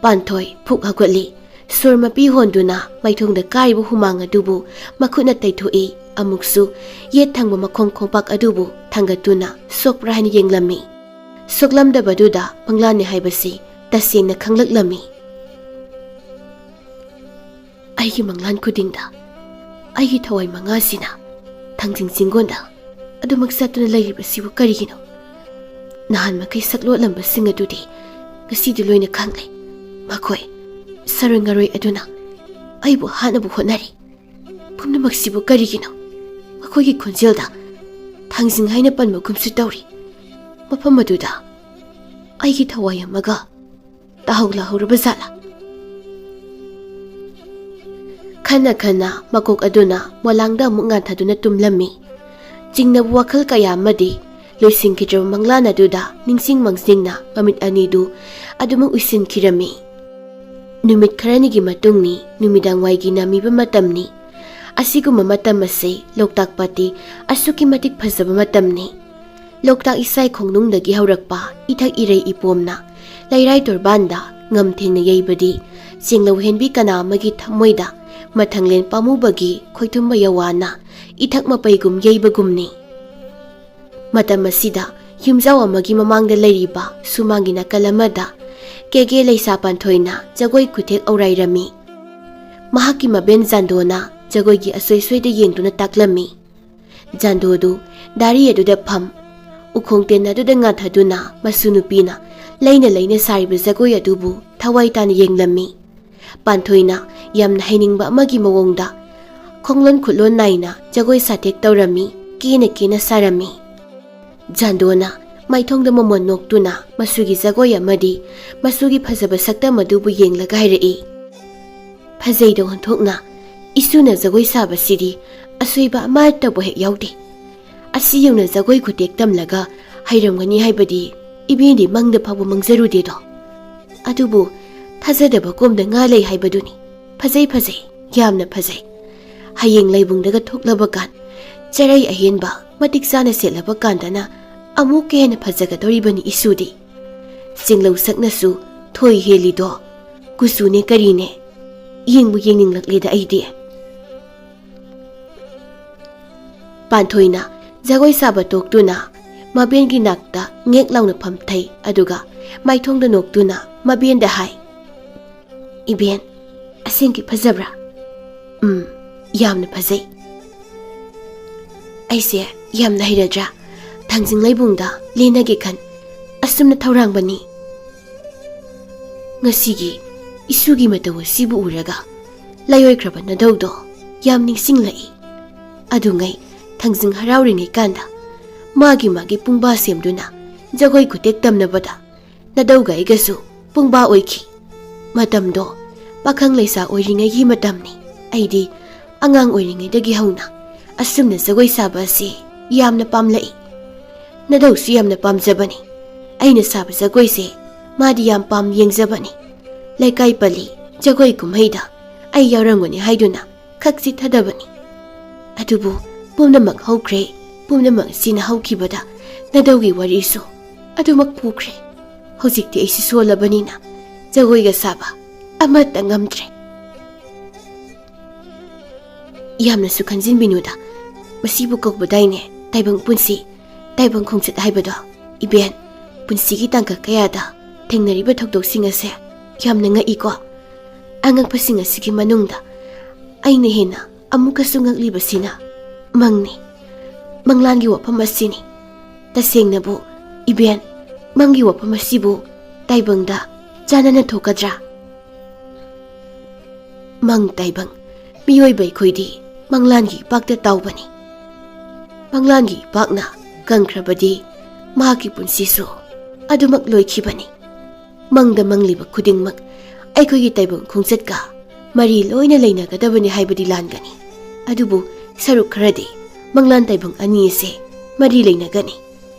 ꯄꯥꯟꯊꯣꯏ ꯐꯨꯛ ꯍꯧꯒꯠꯂꯤ꯫ ꯁꯣꯔ ꯃꯄꯤ ꯍꯣꯟꯗꯨꯅ ꯃꯩꯊꯣꯡꯗ ꯀꯥꯔꯤꯕ ꯍꯨꯃꯥꯡ ꯑꯗꯨꯕꯨ ꯃꯈꯨꯠꯅ ꯇꯩꯊꯣꯛꯏ꯫ ꯑꯃꯨꯛꯁꯨ ꯌꯦꯠ ꯊꯪꯕ ꯃꯈꯣꯡ ꯈꯣꯡꯄꯥꯛ ꯑꯗꯨꯕꯨ ꯊꯥꯡꯒꯠꯇꯨꯅ ꯁꯣꯛꯄ꯭ꯔꯥ ꯍꯥꯏꯅ ꯌꯦꯡꯂꯝꯃꯤ꯫ ꯁꯣꯛꯂꯝꯗꯕꯗꯨꯗ ꯃꯪꯂꯥꯟꯅꯤ ꯍꯥꯏꯕꯁꯤ ꯇꯁꯦꯡꯅ ꯈꯪꯂꯛꯂꯝꯃꯤ꯫ ꯑꯩꯒꯤ ꯃꯪꯂꯥꯟ ꯈꯨꯗꯤꯡꯗ ꯑꯩꯒꯤ ꯊꯋꯥꯏ ꯃꯉꯥꯁꯤꯅ ꯊꯥꯡꯖꯤꯡ ꯆꯤꯡꯒꯣꯟꯗ ꯑꯗꯨꯃꯛ ꯆꯠꯇꯨꯅ ꯂꯩꯔꯤꯕꯁꯤꯕꯨ ꯀꯔꯤꯒꯤꯅꯣ? ꯅꯍꯥꯟ ꯃꯈꯩ ꯁꯛꯂꯣꯠꯂꯝꯕꯁꯤꯡ ꯑꯗꯨꯗꯤ ꯉꯁꯤꯗꯤ ꯂꯣꯏꯅ ꯈꯪꯂꯦ꯫ ꯃꯈꯣꯏ ꯁꯔꯣꯏ ꯉꯥꯔꯣꯏ ꯑꯗꯨꯅ ꯑꯩꯕꯨ ꯍꯥꯠꯅꯕ ꯍꯣꯠꯅꯔꯤ꯫ ꯄꯨꯝꯅꯃꯛꯁꯤꯕꯨ ꯀꯔꯤꯒꯤꯅꯣ? ꯃꯈꯣꯏꯒꯤ ꯈꯣꯟꯖꯦꯜꯗ ꯊꯥꯡꯖꯤꯡ ꯍꯥꯏꯅ ꯄꯟꯕꯒꯨꯝꯁꯨ ꯇꯧꯔꯤ꯫ ꯃꯐꯝ ꯑꯗꯨꯗ ꯑꯩꯒꯤ ꯊꯋꯥꯏ ꯑꯃꯒ ꯇꯥꯍꯧ ꯖꯥꯠꯂꯥ? ꯈꯟꯅ ꯈꯟꯅ ꯃꯀꯣꯛ ꯑꯗꯨꯅ ꯃꯣꯂꯥꯡꯗ ꯑꯃꯨꯛ ꯉꯥꯟꯊꯗꯨꯅ ꯇꯨꯝꯂꯝꯃꯤ꯫ ꯆꯤꯡꯅꯕ ꯋꯥꯈꯜ ꯀꯌꯥ ꯑꯃꯗꯤ ꯂꯣꯏꯁꯤꯟꯈꯤꯗ꯭ꯔꯕ ꯃꯪꯂꯥꯟ ꯑꯗꯨꯗ ꯅꯤꯡꯁꯤꯡ ꯃꯥꯡꯖꯤꯡꯅ ꯃꯃꯤꯠ ꯑꯅꯤꯗꯨ ꯑꯗꯨꯃꯛ ꯎꯏꯁꯤꯟꯈꯤꯔꯝꯃꯤ꯫ ꯅꯨꯃꯤꯠ ꯈꯔꯅꯤꯒꯤ ꯃꯇꯨꯡꯅꯤ꯫ ꯅꯨꯃꯤꯗꯥꯡꯋꯥꯏꯒꯤ ꯅꯥꯃꯤꯕ ꯃꯇꯝꯅꯤ꯫ ꯑꯁꯤꯒꯨꯝꯕ ꯃꯇꯝ ꯑꯁꯤ ꯂꯣꯛꯇꯥꯛ ꯄꯥꯠꯇꯤ ꯑꯁꯨꯛꯀꯤ ꯃꯇꯤꯛ ꯐꯖꯕ ꯃꯇꯝꯅꯤ꯫ ꯂꯣꯛꯇꯥꯛ ꯏꯁꯥꯏ ꯈꯣꯡꯅꯨꯡꯗꯒꯤ ꯍꯧꯔꯛꯄ ꯏꯊꯛ ꯏꯔꯩ ꯏꯄꯣꯝꯅ ꯂꯩꯔꯥꯏ ꯇꯣꯔꯕꯥꯟꯗ ꯉꯝ ꯊꯦꯡꯅ ꯌꯩꯕꯗꯤ ꯆꯦꯡꯂꯧ ꯍꯦꯟꯕꯤ ꯀꯅꯥ ꯑꯃꯒꯤ ꯊꯃꯣꯏꯗ ꯃꯊꯪꯂꯦꯟ ꯄꯥꯝꯃꯨꯕꯒꯤ ꯈꯣꯏꯊꯨꯝꯕ ꯌꯋꯥꯅ ꯏꯊꯛ ꯃꯄꯩꯒꯨꯝ ꯌꯩꯕꯒꯨꯝꯅꯤ꯫ ꯃꯇꯝ ꯑꯁꯤꯗ ꯌꯨꯝꯖꯥꯎ ꯑꯃꯒꯤ ꯃꯃꯥꯡꯗ ꯂꯩꯔꯤꯕ ꯁꯨꯃꯥꯡꯒꯤ ꯅꯥꯀꯜ ꯑꯃꯗ ꯀꯦꯒꯦ ꯂꯩꯁꯥ ꯄꯥꯟꯊꯣꯏꯅ ꯖꯒꯣꯏ ꯈꯨꯊꯦꯛ ꯑꯧꯔꯥꯏꯔꯝꯃꯤ꯫ ꯃꯍꯥꯛꯀꯤ ꯃꯕꯦꯟ ꯖꯥꯟꯗꯣꯅ ꯖꯒꯣꯏꯒꯤ ꯑꯁꯣꯏ ꯁꯣꯏꯗ ꯌꯦꯡꯗꯨꯅ ꯇꯥꯛꯂꯝꯃꯤ꯫ ꯖꯥꯟꯗꯣꯗꯨ ꯗꯥꯔꯤ ꯑꯗꯨꯗ ꯐꯝ, ꯎꯈꯣꯡꯇꯦꯟ ꯑꯗꯨꯗ ꯉꯥꯊꯗꯨꯅ ꯃꯁꯨ ꯅꯨꯄꯤꯅ ꯂꯩꯅ ꯂꯩꯅ ꯁꯥꯔꯤꯕ ꯖꯒꯣꯏ ꯑꯗꯨꯕꯨ ꯊꯋꯥꯏ ꯇꯥꯅ ꯌꯦꯡꯂꯝꯃꯤ꯫ ꯄꯥꯟꯊꯣꯏꯅ ꯌꯥꯝꯅ ꯍꯩꯅꯤꯡꯕ ꯑꯃꯒꯤ ꯃꯑꯣꯡꯗ ꯈꯣꯡꯂꯣꯟ ꯈꯨꯠꯂꯣꯟ ꯅꯥꯏꯅ ꯖꯒꯣꯏ ꯁꯥꯊꯦꯛ ꯇꯧꯔꯝꯃꯤ, ꯀꯦꯅ ꯀꯦꯅ ꯁꯥꯔꯝꯃꯤ꯫ ꯖꯥꯟꯗꯣꯅ ꯃꯥꯏꯊꯣꯡꯗ ꯃꯃꯣꯟ ꯅꯣꯛꯇꯨꯅ ꯃꯁꯨꯒꯤ ꯖꯒꯣꯏ ꯑꯃꯗꯤ ꯃꯁꯨꯒꯤ ꯐꯖꯕ ꯁꯛꯇꯝ ꯑꯗꯨꯕꯨ ꯌꯦꯡꯂꯒ ꯍꯥꯏꯔꯛꯏ, ꯐꯖꯩꯗ ꯑꯣꯟꯊꯣꯛꯅ, ꯏꯁꯨꯅ ꯖꯒꯣꯏ ꯁꯥꯕꯁꯤꯗꯤ ꯑꯁꯣꯏꯕ ꯑꯃꯠꯇꯕꯨ ꯍꯦꯛ ꯌꯥꯎꯗꯦ꯫ ꯑꯁꯤ ꯌꯧꯅ ꯖꯒꯣꯏ ꯈꯨꯊꯦꯛ ꯇꯝꯂꯒ ꯍꯩꯔꯝꯒꯅꯤ ꯍꯥꯏꯕꯗꯤ ꯏꯕꯦꯟꯗꯤ ꯃꯪꯗ ꯐꯥꯎꯕ ꯃꯪꯖꯔꯨꯗꯦꯗꯣ꯫ ꯑꯗꯨꯕꯨ ꯊꯥꯖꯗꯕ ꯀꯣꯝꯗ ꯉꯥ ꯂꯩ ꯍꯥꯏꯕꯗꯨꯅꯤ꯫ ꯐꯖꯩ ꯐꯖꯩ, ꯌꯥꯝꯅ ꯐꯖꯩ꯫ ꯍꯌꯦꯡ ꯂꯩꯕꯨꯡꯗꯒ ꯊꯣꯛꯂꯕ ꯀꯥꯟ, ꯆꯔꯩ ꯑꯍꯦꯟꯕ ꯃꯇꯤꯛ ꯆꯥꯅ ꯁꯦꯠꯂꯕ ꯀꯥꯟꯗꯅ ꯑꯃꯨꯛꯀ ꯍꯦꯟꯅ ꯐꯖꯒꯗꯧꯔꯤꯕꯅꯤ ꯏꯁꯨꯗꯤ꯫ ꯆꯤꯡꯂꯧ ꯁꯛꯅꯁꯨ ꯊꯣꯏ ꯍꯦꯜꯂꯤꯗꯣ, ꯀꯨꯆꯨꯅꯦ ꯀꯔꯤꯅꯦ, ꯌꯦꯡꯕꯨ ꯌꯦꯡꯅꯤꯡꯂꯛꯂꯦꯗ ꯑꯩꯗꯤ꯫ ꯄꯥꯟꯊꯣꯏꯅ ꯖꯒꯣꯏ ꯁꯥꯕ ꯇꯣꯛꯇꯨꯅ ꯃꯕꯦꯟꯒꯤ ꯅꯥꯛꯇ ꯉꯦꯛ ꯂꯥꯎꯅ ꯐꯝꯊꯩ, ꯑꯗꯨꯒ ꯃꯥꯏꯊꯣꯡꯗ ꯅꯣꯛꯇꯨꯅ ꯃꯕꯦꯟꯗ ꯍꯥꯏ, ꯏꯕꯦꯟ, ꯑꯁꯦꯡꯀꯤ ꯐꯖꯕ꯭ꯔꯥ? ꯌꯥꯝꯅ ꯐꯖꯩ꯫ ꯑꯩꯁꯦ ꯌꯥꯝꯅ ꯍꯩꯔꯗ꯭ꯔꯥ? ꯊꯥꯡꯖꯤꯡ ꯂꯩꯕꯨꯡꯗ ꯂꯦꯟꯅꯒꯦ ꯈꯟ ꯑꯁꯨꯝꯅ ꯊꯧꯔꯥꯡꯕꯅꯤ꯫ ꯉꯁꯤꯒꯤ ꯏꯁꯨꯒꯤ ꯃꯇꯧ ꯑꯁꯤꯕꯨ ꯎꯔꯒ ꯂꯥꯏꯑꯣꯏꯈ꯭ꯔꯕ ꯅꯗꯧꯗꯣ ꯌꯥꯝ ꯅꯤꯡꯁꯤꯡꯂꯛꯏ꯫ ꯑꯗꯨꯉꯩ ꯊꯥꯡꯖꯤꯡ ꯍꯔꯥꯎꯔꯤꯉꯩ ꯀꯥꯟꯗ ꯃꯥꯒꯤ ꯄꯨꯡꯕꯥ ꯁꯦꯝꯗꯨꯅ ꯖꯒꯣꯏ ꯈꯨꯊꯦꯛ ꯇꯝꯅꯕꯗ ꯅꯗꯧꯒ ꯑꯩꯒꯁꯨ ꯄꯨꯡꯕꯥ ꯑꯣꯏꯈꯤ꯫ ꯃꯇꯝꯗꯣ ꯄꯥꯈꯪ ꯂꯩꯁꯥ ꯑꯣꯏꯔꯤꯉꯩꯒꯤ ꯃꯇꯝꯅꯤ꯫ ꯑꯩꯗꯤ ꯑꯉꯥꯡ ꯑꯣꯏꯔꯤꯉꯩꯗꯒꯤ ꯍꯧꯅ ꯑꯁꯨꯝꯅ ꯖꯒꯣꯏ ꯁꯥꯕ ꯑꯁꯤ ꯌꯥꯝꯅ ꯄꯥꯝꯂꯛꯏ꯫ ꯅꯗꯧꯁꯨ ꯌꯥꯝꯅ ꯄꯥꯝꯖꯕꯅꯤ꯫ ꯑꯩꯅ ꯁꯥꯕ ꯖꯒꯣꯏꯁꯦ ꯃꯥꯗꯤ ꯌꯥꯝ ꯄꯥꯝ ꯌꯦꯡꯖꯕꯅꯤ꯫ ꯂꯩꯀꯥꯏ ꯄꯜꯂꯤ ꯖꯒꯣꯏ ꯀꯨꯝꯍꯩꯗ ꯑꯩ ꯌꯥꯎꯔꯝꯒꯅꯤ ꯍꯥꯏꯗꯨꯅ ꯈꯛ ꯆꯤꯠꯊꯗꯕꯅꯤ꯫ ꯑꯗꯨꯕꯨ ꯄꯨꯝꯅꯃꯛ ꯍꯧꯈ꯭ꯔꯦ꯫ ꯄꯨꯝꯅꯃꯛ ꯑꯁꯤꯅ ꯍꯧꯈꯤꯕꯗ ꯅꯗꯧꯒꯤ ꯋꯥꯔꯤꯁꯨ ꯑꯗꯨꯃꯛ ꯄꯨꯈ꯭ꯔꯦ꯫ ꯍꯧꯖꯤꯛꯇꯤ ꯑꯩꯁꯤ ꯁꯣꯜꯂꯕꯅꯤꯅ ꯖꯒꯣꯏꯒ ꯁꯥꯕ ꯑꯃꯠꯇ ꯉꯝꯗ꯭ꯔꯦ꯫ ꯌꯥꯝꯅꯁꯨ ꯈꯟꯖꯤꯟꯕꯤꯅꯨꯗ, ꯃꯁꯤꯕꯨ ꯀꯧꯕꯗꯥꯏꯅꯦ ꯇꯥꯏꯕꯪ ꯄꯨꯟꯁꯤ, ꯇꯥꯏꯕꯪ ꯈꯣꯡꯆꯠ ꯍꯥꯏꯕꯗꯣ꯫ ꯏꯕꯦꯟ, ꯄꯨꯟꯁꯤꯒꯤ ꯇꯥꯡꯀꯛ ꯀꯌꯥꯗ ꯊꯦꯡꯅꯔꯤꯕ ꯊꯧꯗꯣꯛꯁꯤꯡ ꯑꯁꯦ ꯌꯥꯝꯅ ꯉꯛꯏꯀꯣ꯫ ꯑꯉꯛꯄꯁꯤꯡ ꯑꯁꯤꯒꯤ ꯃꯅꯨꯡꯗ ꯑꯩꯅ ꯍꯦꯟꯅ ꯑꯃꯨꯛꯀꯁꯨ ꯉꯛꯂꯤꯕꯁꯤꯅ ꯃꯪꯅꯤ, ꯃꯪꯂꯥꯟꯒꯤ ꯋꯥꯐꯝ ꯑꯁꯤꯅꯤ꯫ ꯇꯁꯦꯡꯅꯕꯨ ꯏꯕꯦꯟ, ꯃꯪꯒꯤ ꯋꯥꯐꯝ ꯑꯁꯤꯕꯨ ꯇꯥꯏꯕꯪꯗ ꯆꯥꯅꯅ ꯊꯣꯛꯀꯗ꯭ꯔꯥ? ꯃꯪ ꯇꯥꯏꯕꯪ, ꯃꯤꯑꯣꯏꯕ ꯑꯩꯈꯣꯏꯗꯤ ꯃꯪꯂꯥꯟꯒꯤ ꯏꯄꯥꯛꯇ ꯇꯥꯎꯕꯅꯤ꯫ ꯃꯪꯂꯥꯟꯒꯤ ꯏꯄꯥꯛꯅ ꯀꯟꯈ꯭ꯔꯕꯗꯤ ꯃꯍꯥꯛꯀꯤ ꯄꯨꯟꯁꯤꯁꯨ ꯑꯗꯨꯃꯛ ꯂꯣꯏꯈꯤꯕꯅꯤ꯫ ꯃꯪꯗ ꯃꯪꯂꯤꯕ ꯈꯨꯗꯤꯡꯃꯛ ꯑꯩꯈꯣꯏꯒꯤ ꯇꯥꯏꯕꯪ ꯈꯣꯡꯆꯠꯀ ꯃꯔꯤ ꯂꯣꯏꯅ ꯂꯩꯅꯒꯗꯕꯅꯤ ꯍꯥꯏꯕꯗꯤ ꯂꯥꯟꯒꯅꯤ꯫ ꯑꯗꯨꯕꯨ ꯁꯔꯨꯛ ꯈꯔꯗꯤ ꯃꯪꯂꯥꯟ ꯇꯥꯏꯕꯪ ꯑꯅꯤ ꯑꯁꯤ ꯃꯔꯤ ꯂꯩꯅꯒꯅꯤ꯫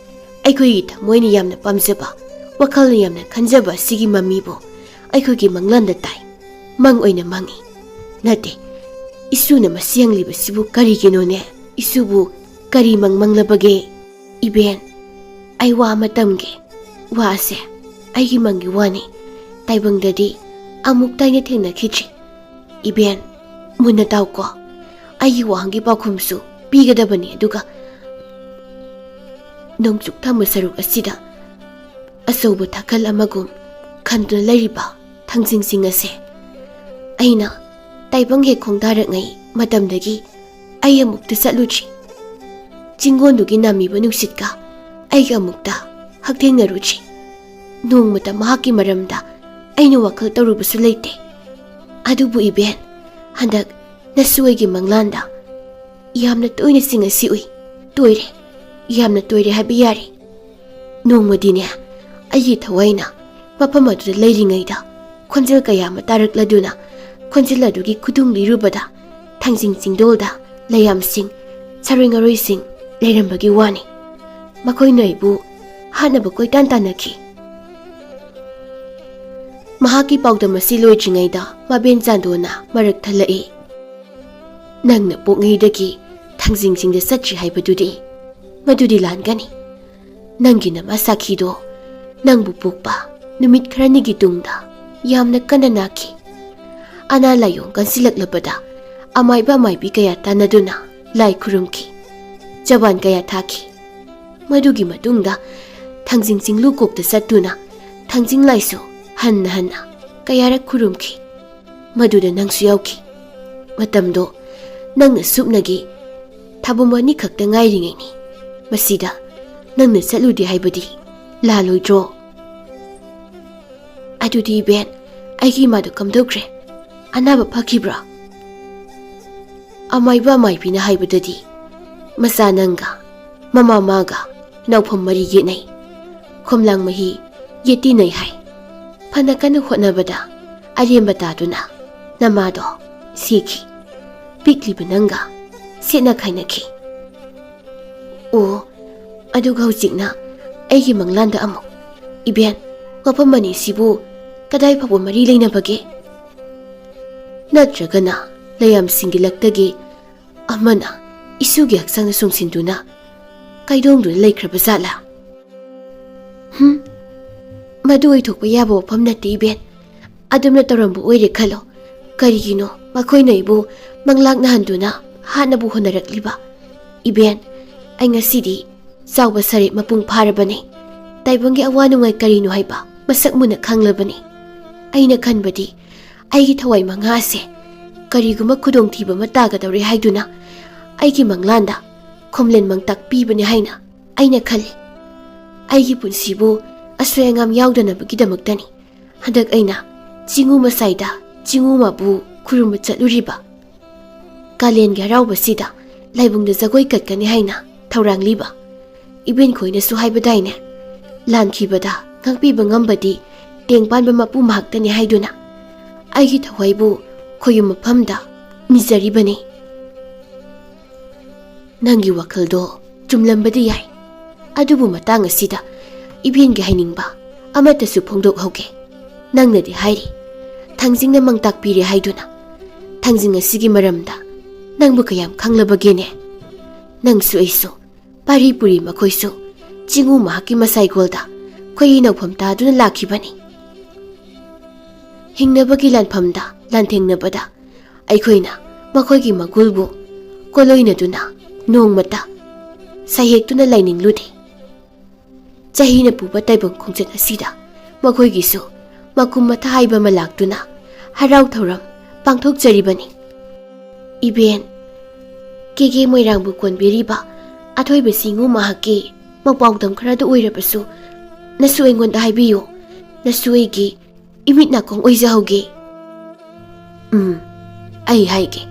ꯑꯩꯈꯣꯏꯒꯤ ꯊꯃꯣꯏꯅ ꯌꯥꯝꯅ ꯄꯥꯝꯖꯕ, ꯋꯥꯈꯜꯅ ꯌꯥꯝꯅ ꯈꯟꯖꯕ ꯑꯁꯤꯒꯤ ꯃꯃꯤꯕꯨ ꯑꯩꯈꯣꯏꯒꯤ ꯃꯪꯂꯥꯟꯗ ꯇꯥꯏ, ꯃꯪ ꯑꯣꯏꯅ ꯃꯪꯉꯤ꯫ ꯅꯠꯇꯦ, ꯏꯁꯨꯅ ꯃꯁꯤ ꯍꯪꯂꯤꯕꯁꯤꯕꯨ ꯀꯔꯤꯒꯤꯅꯣꯅꯦ? ꯏꯁꯨꯕꯨ ꯀꯔꯤ ꯃꯪꯂꯕꯒꯦ? ꯏꯕꯦꯟ, ꯑꯩ ꯋꯥ ꯑꯃ ꯇꯝꯒꯦ꯫ ꯋꯥꯁꯦ ꯑꯩꯒꯤ ꯃꯪꯒꯤ ꯋꯥꯅꯤ, ꯇꯥꯏꯕꯪꯗꯗꯤ ꯑꯃꯨꯛꯇ ꯑꯩꯅ ꯊꯦꯡꯅꯈꯤꯗ꯭ꯔꯤ꯫ ꯏꯕꯦꯟ, ꯃꯨꯟꯅ ꯇꯥꯎꯀꯣ, ꯑꯩꯒꯤ ꯋꯥꯍꯪꯒꯤ ꯄꯥꯎꯈꯨꯝꯁꯨ ꯄꯤꯒꯗꯕꯅꯤ꯫ ꯑꯗꯨꯒ ꯅꯣꯡꯆꯨꯞ ꯊꯪꯕ ꯁꯔꯨꯛ ꯑꯁꯤꯗ ꯑꯆꯧꯕ ꯊꯥꯀꯜ ꯑꯃꯒꯨꯝ ꯈꯟꯗꯨꯅ ꯂꯩꯔꯤꯕ ꯊꯥꯡꯖꯤꯡꯁꯤꯡ ꯑꯁꯦ ꯑꯩꯅ ꯇꯥꯏꯕꯪ ꯍꯦꯛ ꯈꯣꯡꯗꯥꯔꯛꯉꯩ ꯃꯇꯝꯗꯒꯤ ꯑꯩ ꯑꯃꯨꯛꯇ ꯆꯠꯂꯨꯗ꯭ꯔꯤ꯫ ꯆꯤꯡꯒꯣꯟꯗꯨꯒꯤ ꯅꯥꯝꯃꯤꯕ ꯅꯨꯡꯁꯤꯠꯀ ꯑꯩꯒ ꯑꯃꯨꯛꯇ ꯍꯛꯊꯦꯡꯅꯔꯨꯗ꯭ꯔꯤ꯫ ꯅꯣꯡꯃꯇ ꯃꯍꯥꯛꯀꯤ ꯃꯔꯝꯗ ꯑꯩꯅ ꯋꯥꯈꯜ ꯇꯧꯔꯨꯕꯁꯨ ꯂꯩꯇꯦ꯫ ꯑꯗꯨꯕꯨ ꯏꯕꯦꯟ, ꯍꯟꯗꯛ ꯅꯁꯨ ꯑꯩꯒꯤ ꯃꯪꯂꯥꯟꯗ ꯌꯥꯝꯅ ꯇꯣꯏꯅ ꯆꯤꯡ ꯑꯁꯤ ꯎꯏ꯫ ꯇꯣꯏꯔꯦ, ꯌꯥꯝꯅ ꯇꯣꯏꯔꯦ ꯍꯥꯏꯕ ꯌꯥꯔꯦ꯫ ꯅꯣꯡꯃꯗꯤꯅꯦ, ꯑꯩꯒꯤ ꯊꯋꯥꯏꯅ ꯃꯐꯝ ꯑꯗꯨꯗ ꯂꯩꯔꯤꯉꯩꯗ ꯈꯣꯟꯖꯦꯜ ꯀꯌꯥ ꯑꯃ ꯇꯥꯔꯛꯂꯗꯨꯅ ꯈꯣꯟꯖꯦꯜ ꯑꯗꯨꯒꯤ ꯈꯨꯗꯨꯡ ꯂꯤꯔꯨꯕꯗ ꯊꯥꯡꯖꯤꯡ ꯆꯤꯡꯗꯣꯜꯗ ꯂꯩꯌꯥꯝꯁꯤꯡ, ꯁꯥꯔꯣꯏ ꯉꯥꯔꯣꯏꯁꯤꯡ ꯂꯩꯔꯝꯕꯒꯤ ꯋꯥꯅꯤ꯫ ꯃꯈꯣꯏꯅ ꯑꯩꯕꯨ ꯍꯥꯠꯅꯕ ꯀꯣꯏꯇꯥꯟ ꯇꯥꯟꯅꯈꯤ꯫ ꯃꯍꯥꯛꯀꯤ ꯄꯥꯎꯗꯝ ꯑꯁꯤ ꯂꯣꯏꯗ꯭ꯔꯤꯉꯩꯗ ꯃꯕꯦꯟ ꯖꯥꯟꯗꯣꯅ ꯃꯔꯛ ꯊꯠꯂꯛꯏ, ꯅꯪꯅ ꯄꯣꯛꯉꯩꯗꯒꯤ ꯊꯥꯡꯖꯤꯡꯁꯤꯡꯗ ꯆꯠꯇ꯭ꯔꯤ ꯍꯥꯏꯕꯗꯨꯗꯤ ꯃꯗꯨꯗꯤ ꯂꯥꯟꯒꯅꯤ꯫ ꯅꯪꯒꯤ ꯅꯃꯥ ꯁꯥꯈꯤꯗꯣ ꯅꯪꯕꯨ ꯄꯣꯛꯄ ꯅꯨꯃꯤꯠ ꯈꯔꯅꯤꯒꯤ ꯇꯨꯡꯗ ꯌꯥꯝꯅ ꯀꯟꯅ ꯅꯥꯈꯤ꯫ ꯑꯅꯥ ꯂꯥꯏꯑꯣꯡ ꯀꯟꯁꯤꯜꯂꯛꯂꯕꯗ ꯑꯃꯥꯏꯕ ꯑꯃꯥꯏꯕꯤ ꯀꯌꯥ ꯇꯥꯟꯅꯗꯨꯅ lai khurumki, jawan kaya thaki. Madugi matungda Thangjing Chinglu kokta sattuna Thangjing laisu hanna kayarak khurumki. Maduda nangsu yauki. Matamdo nangna supnagi thabum ani khakta ngairingaini. Masida nangna chatludi haibadi laloidro. Adudi ben aigi madu kamdokre. Anaba phakibra. Amaiba maipina haibadadi masa nanga mama maga naufam mari yenai. Khomlang mahi yeti nai hai. Phana kana hotnabada aremba taduna namado siki pikliba nanga sena khainaki. O aduga hujikna aigi manglanda amuk iben wafam mani sibu kadai phabu mari leinabage. Natragana layam singilaktagi amana isugi haksangna sungsinduna kaidongduna laikhraba zala. Madu oithokpa yaba wafam nate iben. Adumna tarambu oire khalo. Karigino makoina ibu manglakna handuna hanabu honarakliba. Iben ai ngasidi chawba sare mapung pharabane. Taibangi awanungai karino haiba masak muna khanglabane. Aina khanbadi aigi thawai manga ase kariguma khudong thiba matagadawre haiduna aigi manglanda khomlen mangtak pibane haina aina khali. Aigi punsibu aswayangam yaudanabagidamakdani handak aina Jingu masaida jingu mabu khurumba chatluriba. Kalengi haraubasida laibungda jagoi katkani haina thaurangliba. Iben khoinasu haibadaine lankhibada ngangpiba ngambadi tengpanba mapu mahaktani haiduna aigi thawaibu khoyum mafamda nizaribani. Nangi wakhaldo chumlambadi yai. Adubu matang asida ibengi hainingba amatasu phongdok hauge. Nangnadi hairi Thangjingna mangtak pire haiduna Thangjing asigi maramda nangbu kayam khanglabagene. Nangsu aisu pari puri makhoisu Jingu mahaki masai golda khoi naufam taduna lakhibani. Hingnabagi lanphamda lanthengnabada aikhoina makhoigi magulbu koloinaduna nongmata sayektuna lainingludi. Chahina puba taibang khongjat asida makhoigisu makum matha haiba malaktuna harau thauram pangthokjaribani. Iben kege moirangbu konbiriba athoiba singu mahaki mapawdam kharada oirabasu nasu aingonda haibiyo nasu aigi imitna kong oijahauge. Ai haige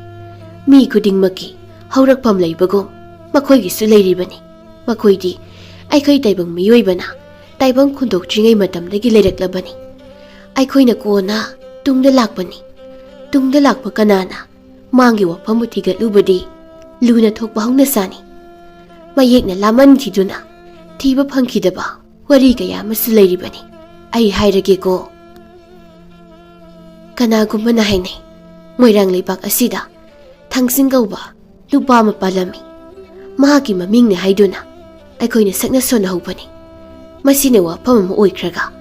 mi khudingmaki haurakpham leibagom makhoigisu leiribani. Makhoidi aikhoi taibang miyoibana taibang khundokjringai matamdagi leiraklabani. Aikhoina kona tungda lakpani. Tungda lakpa kanana mangi wafam thigatlubadi luna thokpa hauna sani. Mayekna laman khiduna thiba phangkhidaba wari kaya masu leiribani. Ai hairage ko kanagumana hainai moirang leibak asida Thangjing gauba nupa ama palami. Mahaki mamingna haiduna aikhoina sakna sona hobani. Masina wafam ama oikhraga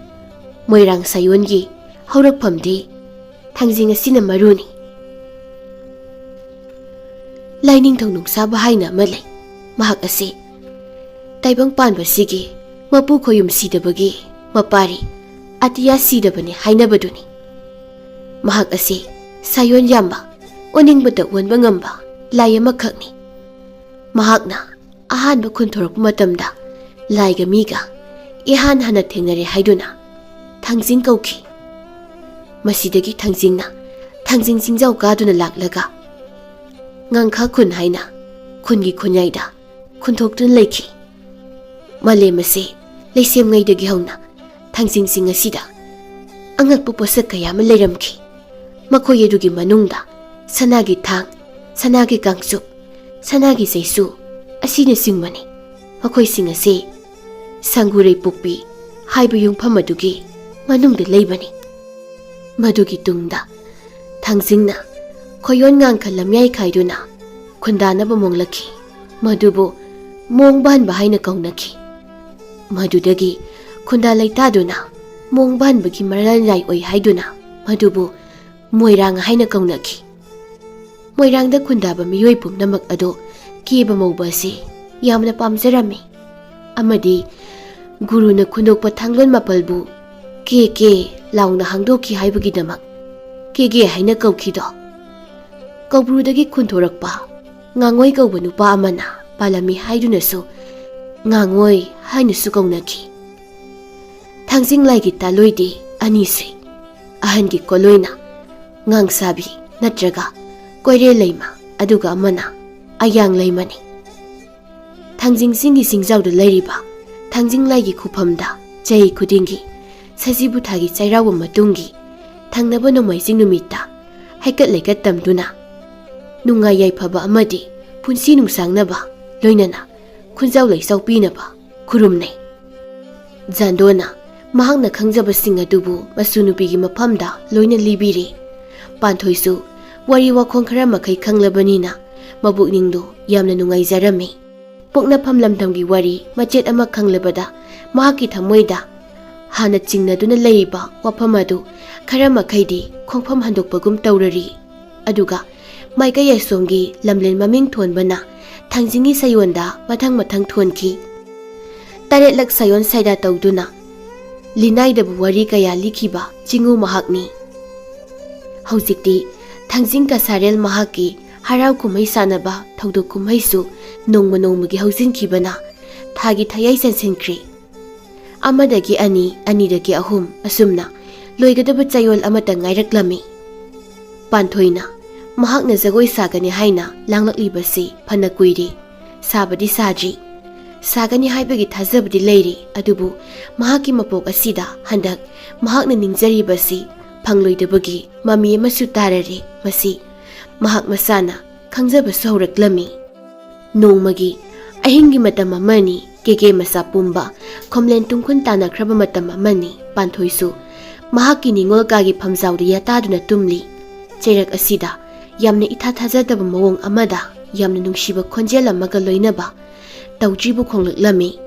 Moirang sayongi haurakphamdi Thangjing asina maruni. Laining nungsaba haina ama lei. Mahak ase taibang panba sigi mapu khoyum sidabagi mapari atiya sidabani hainabaduni. Mahak ase sayon yamba oningbada wonba ngamba lai amakhakni. Mahakna ahanba khunthorokpa matamda laiga miga ihan hana thengnare haiduna Thangjing kauki. Masidagi Thangjingna Thangjing singjau kaduna laklaga ngangkha khun haina khungi khunyaida khunthokdun leikhi. Malemase leisem ngaidagi hauna Thangjing sing asida angakpa posak kaya ma leiramki. Makhoi adugi manungda sanagi thang sanagi kangsup sanagi saisu asina singmani. Makhoi sing ase sangurei pukpi haiba yungpham adugi manungda leibani. Madugi tungda Thangjingna khoyon ngangkha lamyai khaiduna khundanaba monglakhi. Madubu mongban bahaina kaunakhi. Madudagi khunda laitaduna mongban bagi maral lai oi haiduna madubu moirang haina kaunakhi. Moirangda khundaba miyoi pumnamak ado ꯀꯦꯕ ꯃꯧꯕ ꯑꯁꯤ ꯌꯥꯝꯅ ꯄꯥꯝꯖꯔꯝꯃꯤ ꯑꯃꯗꯤ ꯒꯨꯔꯨꯅ ꯈꯨꯟꯗꯣꯛꯄ ꯊꯥꯡꯂꯣꯟ ꯃꯥꯄꯜꯕꯨ ꯀꯦ ꯂꯥꯎꯅ ꯍꯥꯡꯗꯣꯛꯈꯤ ꯍꯥꯏꯕꯒꯤꯗꯃꯛ ꯀꯦꯒꯦ ꯍꯥꯏꯅ ꯀꯧꯈꯤꯗꯣ꯫ ꯀꯧꯕ꯭ꯔꯨꯗꯒꯤ ꯈꯨꯟꯊꯣꯔꯛꯄ ꯉꯥꯡꯉꯣꯏ ꯀꯧꯕ ꯅꯨꯄꯥ ꯑꯃꯅ ꯄꯥꯜꯂꯝꯃꯤ ꯍꯥꯏꯗꯨꯅꯁꯨ ꯉꯥꯡꯉꯣꯏ ꯍꯥꯏꯅꯁꯨ ꯀꯧꯅꯈꯤ꯫ ꯊꯥꯡꯖꯤꯡ ꯂꯥꯏꯒꯤ ꯇꯥꯂꯣꯏꯗꯤ ꯑꯅꯤ ꯁꯨꯏ꯫ ꯑꯍꯟꯒꯤ ꯀꯣꯂꯣꯏꯅ ꯉꯥꯡꯁꯥꯕꯤ ꯅꯠꯇ꯭ꯔꯒ ꯀꯣꯏꯔꯦꯜ ꯂꯩꯃ, ꯑꯗꯨꯒ ꯑꯃꯅ ꯑꯌꯥꯡ ꯂꯩꯃꯅꯤ꯫ ꯊꯥꯡꯖꯤꯡꯁꯤꯡꯒꯤ ꯆꯤꯡꯖꯥꯎꯗ ꯂꯩꯔꯤꯕ ꯊꯥꯡꯖꯤꯡ ꯂꯥꯏꯒꯤ ꯈꯨꯐꯝꯗ ꯆꯍꯤ ꯈꯨꯗꯤꯡꯒꯤ ꯁꯖꯤꯕꯨ ꯊꯥꯒꯤ ꯆꯩꯔꯥꯎꯕ ꯃꯇꯨꯡꯒꯤ ꯊꯪꯅꯕ ꯅꯣꯡꯃꯥꯏꯖꯤꯡ ꯅꯨꯃꯤꯠꯇ ꯍꯩꯀꯠ ꯂꯩꯀꯠ ꯇꯝꯗꯨꯅ ꯅꯨꯡꯉꯥꯏ ꯌꯥꯏꯐꯕ ꯑꯃꯗꯤ ꯄꯨꯟꯁꯤ ꯅꯨꯡꯁꯥꯡꯅꯕ ꯂꯣꯏꯅꯅ ꯈꯨꯟꯖꯥꯎ ꯂꯩꯆꯥꯎ ꯄꯤꯅꯕ ꯈꯨꯔꯨꯝꯅꯩ꯫ ꯖꯥꯟꯗꯣꯅ ꯃꯍꯥꯛꯅ ꯈꯪꯖꯕꯁꯤꯡ ꯑꯗꯨꯕꯨ ꯃꯁꯨ ꯅꯨꯄꯤꯒꯤ ꯃꯐꯝꯗ ꯂꯣꯏꯅ ꯂꯤꯕꯤꯔꯤ꯫ ꯄꯥꯟꯊꯣꯏꯁꯨ ꯋꯥꯔꯤ ꯋꯥꯈꯣꯡ ꯈꯔ ꯃꯈꯩ ꯈꯪꯂꯕꯅꯤꯅ ꯃꯕꯨꯛꯅꯤꯡꯗꯣ ꯌꯥꯝꯅ ꯅꯨꯡꯉꯥꯏꯖꯔꯝꯃꯤ꯫ ꯄꯣꯛꯅꯐꯝ ꯂꯝꯗꯝꯒꯤ ꯋꯥꯔꯤ ꯃꯆꯦꯠ ꯑꯃ ꯈꯪꯂꯕꯗ ꯃꯍꯥꯛꯀꯤ ꯊꯃꯣꯏꯗ ꯍꯥꯟꯅ ꯆꯤꯡꯅꯗꯨꯅ ꯂꯩꯔꯤꯕ ꯋꯥꯐꯝ ꯑꯗꯨ ꯈꯔ ꯃꯈꯩꯗꯤ ꯈꯣꯡꯐꯝ ꯍꯟꯗꯣꯛꯄꯒꯨꯝ ꯇꯧꯔꯔꯤ꯫ ꯑꯗꯨꯒ ꯃꯥꯏꯀꯩ ꯑꯁꯣꯝꯒꯤ ꯂꯝꯂꯦꯟ ꯃꯃꯤꯡ ꯊꯣꯟꯕꯅ ꯊꯥꯡꯖꯤꯡꯒꯤ ꯁꯥꯌꯣꯟꯗ ꯃꯊꯪ ꯊꯣꯟꯈꯤ꯫ 7ꯂꯛ ꯁꯥꯌꯣꯟ ꯁꯩꯗꯥ ꯇꯧꯗꯨꯅ ꯂꯤꯅꯥꯏꯗꯕꯨ ꯋꯥꯔꯤ ꯀꯌꯥ ꯂꯤꯈꯤꯕ ꯆꯤꯉꯨ ꯃꯍꯥꯛꯅꯤ꯫ ꯍꯧꯖꯤꯛꯇꯤ ꯊꯥꯡꯖꯤꯡ ꯀꯁꯥꯔꯦꯜ ꯃꯍꯥꯛꯀꯤ ꯍꯔꯥꯎ ꯀꯨꯝꯍꯩ ꯁꯥꯟꯅꯕ ꯊꯧꯗꯣꯛ ꯀꯨꯝꯍꯩꯁꯨ ꯅꯣꯡꯃ ꯅꯣꯡꯃꯒꯤ ꯍꯧꯖꯤꯟꯈꯤꯕꯅ ꯊꯥꯒꯤ ꯊꯌꯥꯏ ꯆꯟꯁꯤꯟꯈ꯭ꯔꯤ꯫ 1ꯗꯒꯤ 2, 2ꯗꯒꯤ 3 ꯑꯁꯨꯝꯅ ꯂꯣꯏꯒꯗꯕ ꯆꯌꯣꯜ ꯑꯃꯇ ꯉꯥꯏꯔꯛꯂꯝꯃꯤ꯫ ꯄꯥꯟꯊꯣꯏꯅ ꯃꯍꯥꯛꯅ ꯖꯒꯣꯏ ꯁꯥꯒꯅꯤ ꯍꯥꯏꯅ ꯂꯥꯡꯂꯛꯂꯤꯕꯁꯤ ꯐꯅ ꯀꯨꯏꯔꯦ꯫ ꯁꯥꯕꯗꯤ ꯁꯥꯗ꯭ꯔꯤ꯫ ꯁꯥꯒꯅꯤ ꯍꯥꯏꯕꯒꯤ ꯊꯥꯖꯕꯗꯤ ꯂꯩꯔꯤ, ꯑꯗꯨꯕꯨ ꯃꯍꯥꯛꯀꯤ ꯃꯄꯣꯛ ꯑꯁꯤꯗ ꯍꯟꯗꯛ ꯃꯍꯥꯛꯅ ꯅꯤꯡꯖꯔꯤꯕꯁꯤ ꯐꯪꯂꯣꯏꯗꯕꯒꯤ ꯃꯃꯤ ꯑꯃꯁꯨ ꯇꯥꯔꯔꯤ꯫ ꯃꯁꯤ ꯃꯍꯥꯛ ꯃꯁꯥꯅ ꯈꯪꯖꯕꯁꯨ ꯍꯧꯔꯛꯂꯝꯃꯤ꯫ ꯅꯣꯡꯃꯒꯤ ꯑꯍꯤꯡꯒꯤ ꯃꯇꯝ ꯑꯃꯅꯤ꯫ ꯀꯦꯀꯦ ꯃꯆꯥ ꯄꯨꯝꯕ ꯈꯣꯝꯂꯦꯟ ꯇꯨꯝꯈꯨꯟ ꯇꯥꯅꯈ꯭ꯔꯕ ꯃꯇꯝ ꯑꯃꯅꯤ꯫ ꯄꯥꯟꯊꯣꯏꯁꯨ ꯃꯍꯥꯛꯀꯤ ꯅꯤꯡꯉꯣꯜ ꯀꯥꯒꯤ ꯐꯝꯖꯥꯎꯗ ꯌꯥꯇꯥꯗꯨꯅ ꯇꯨꯝꯂꯤ꯫ ꯆꯩꯔꯛ ꯑꯁꯤꯗ ꯌꯥꯝꯅ ꯏꯊꯥ ꯊꯥꯖꯗꯕ ꯃꯑꯣꯡ ꯑꯃꯗ ꯌꯥꯝꯅ ꯅꯨꯡꯁꯤꯕ ꯈꯣꯟꯖꯦꯜ ꯑꯃꯒ ꯂꯣꯏꯅꯕ ꯇꯧꯗ꯭ꯔꯤꯕꯨ ꯈꯣꯡꯂꯛꯂꯝꯃꯤ꯫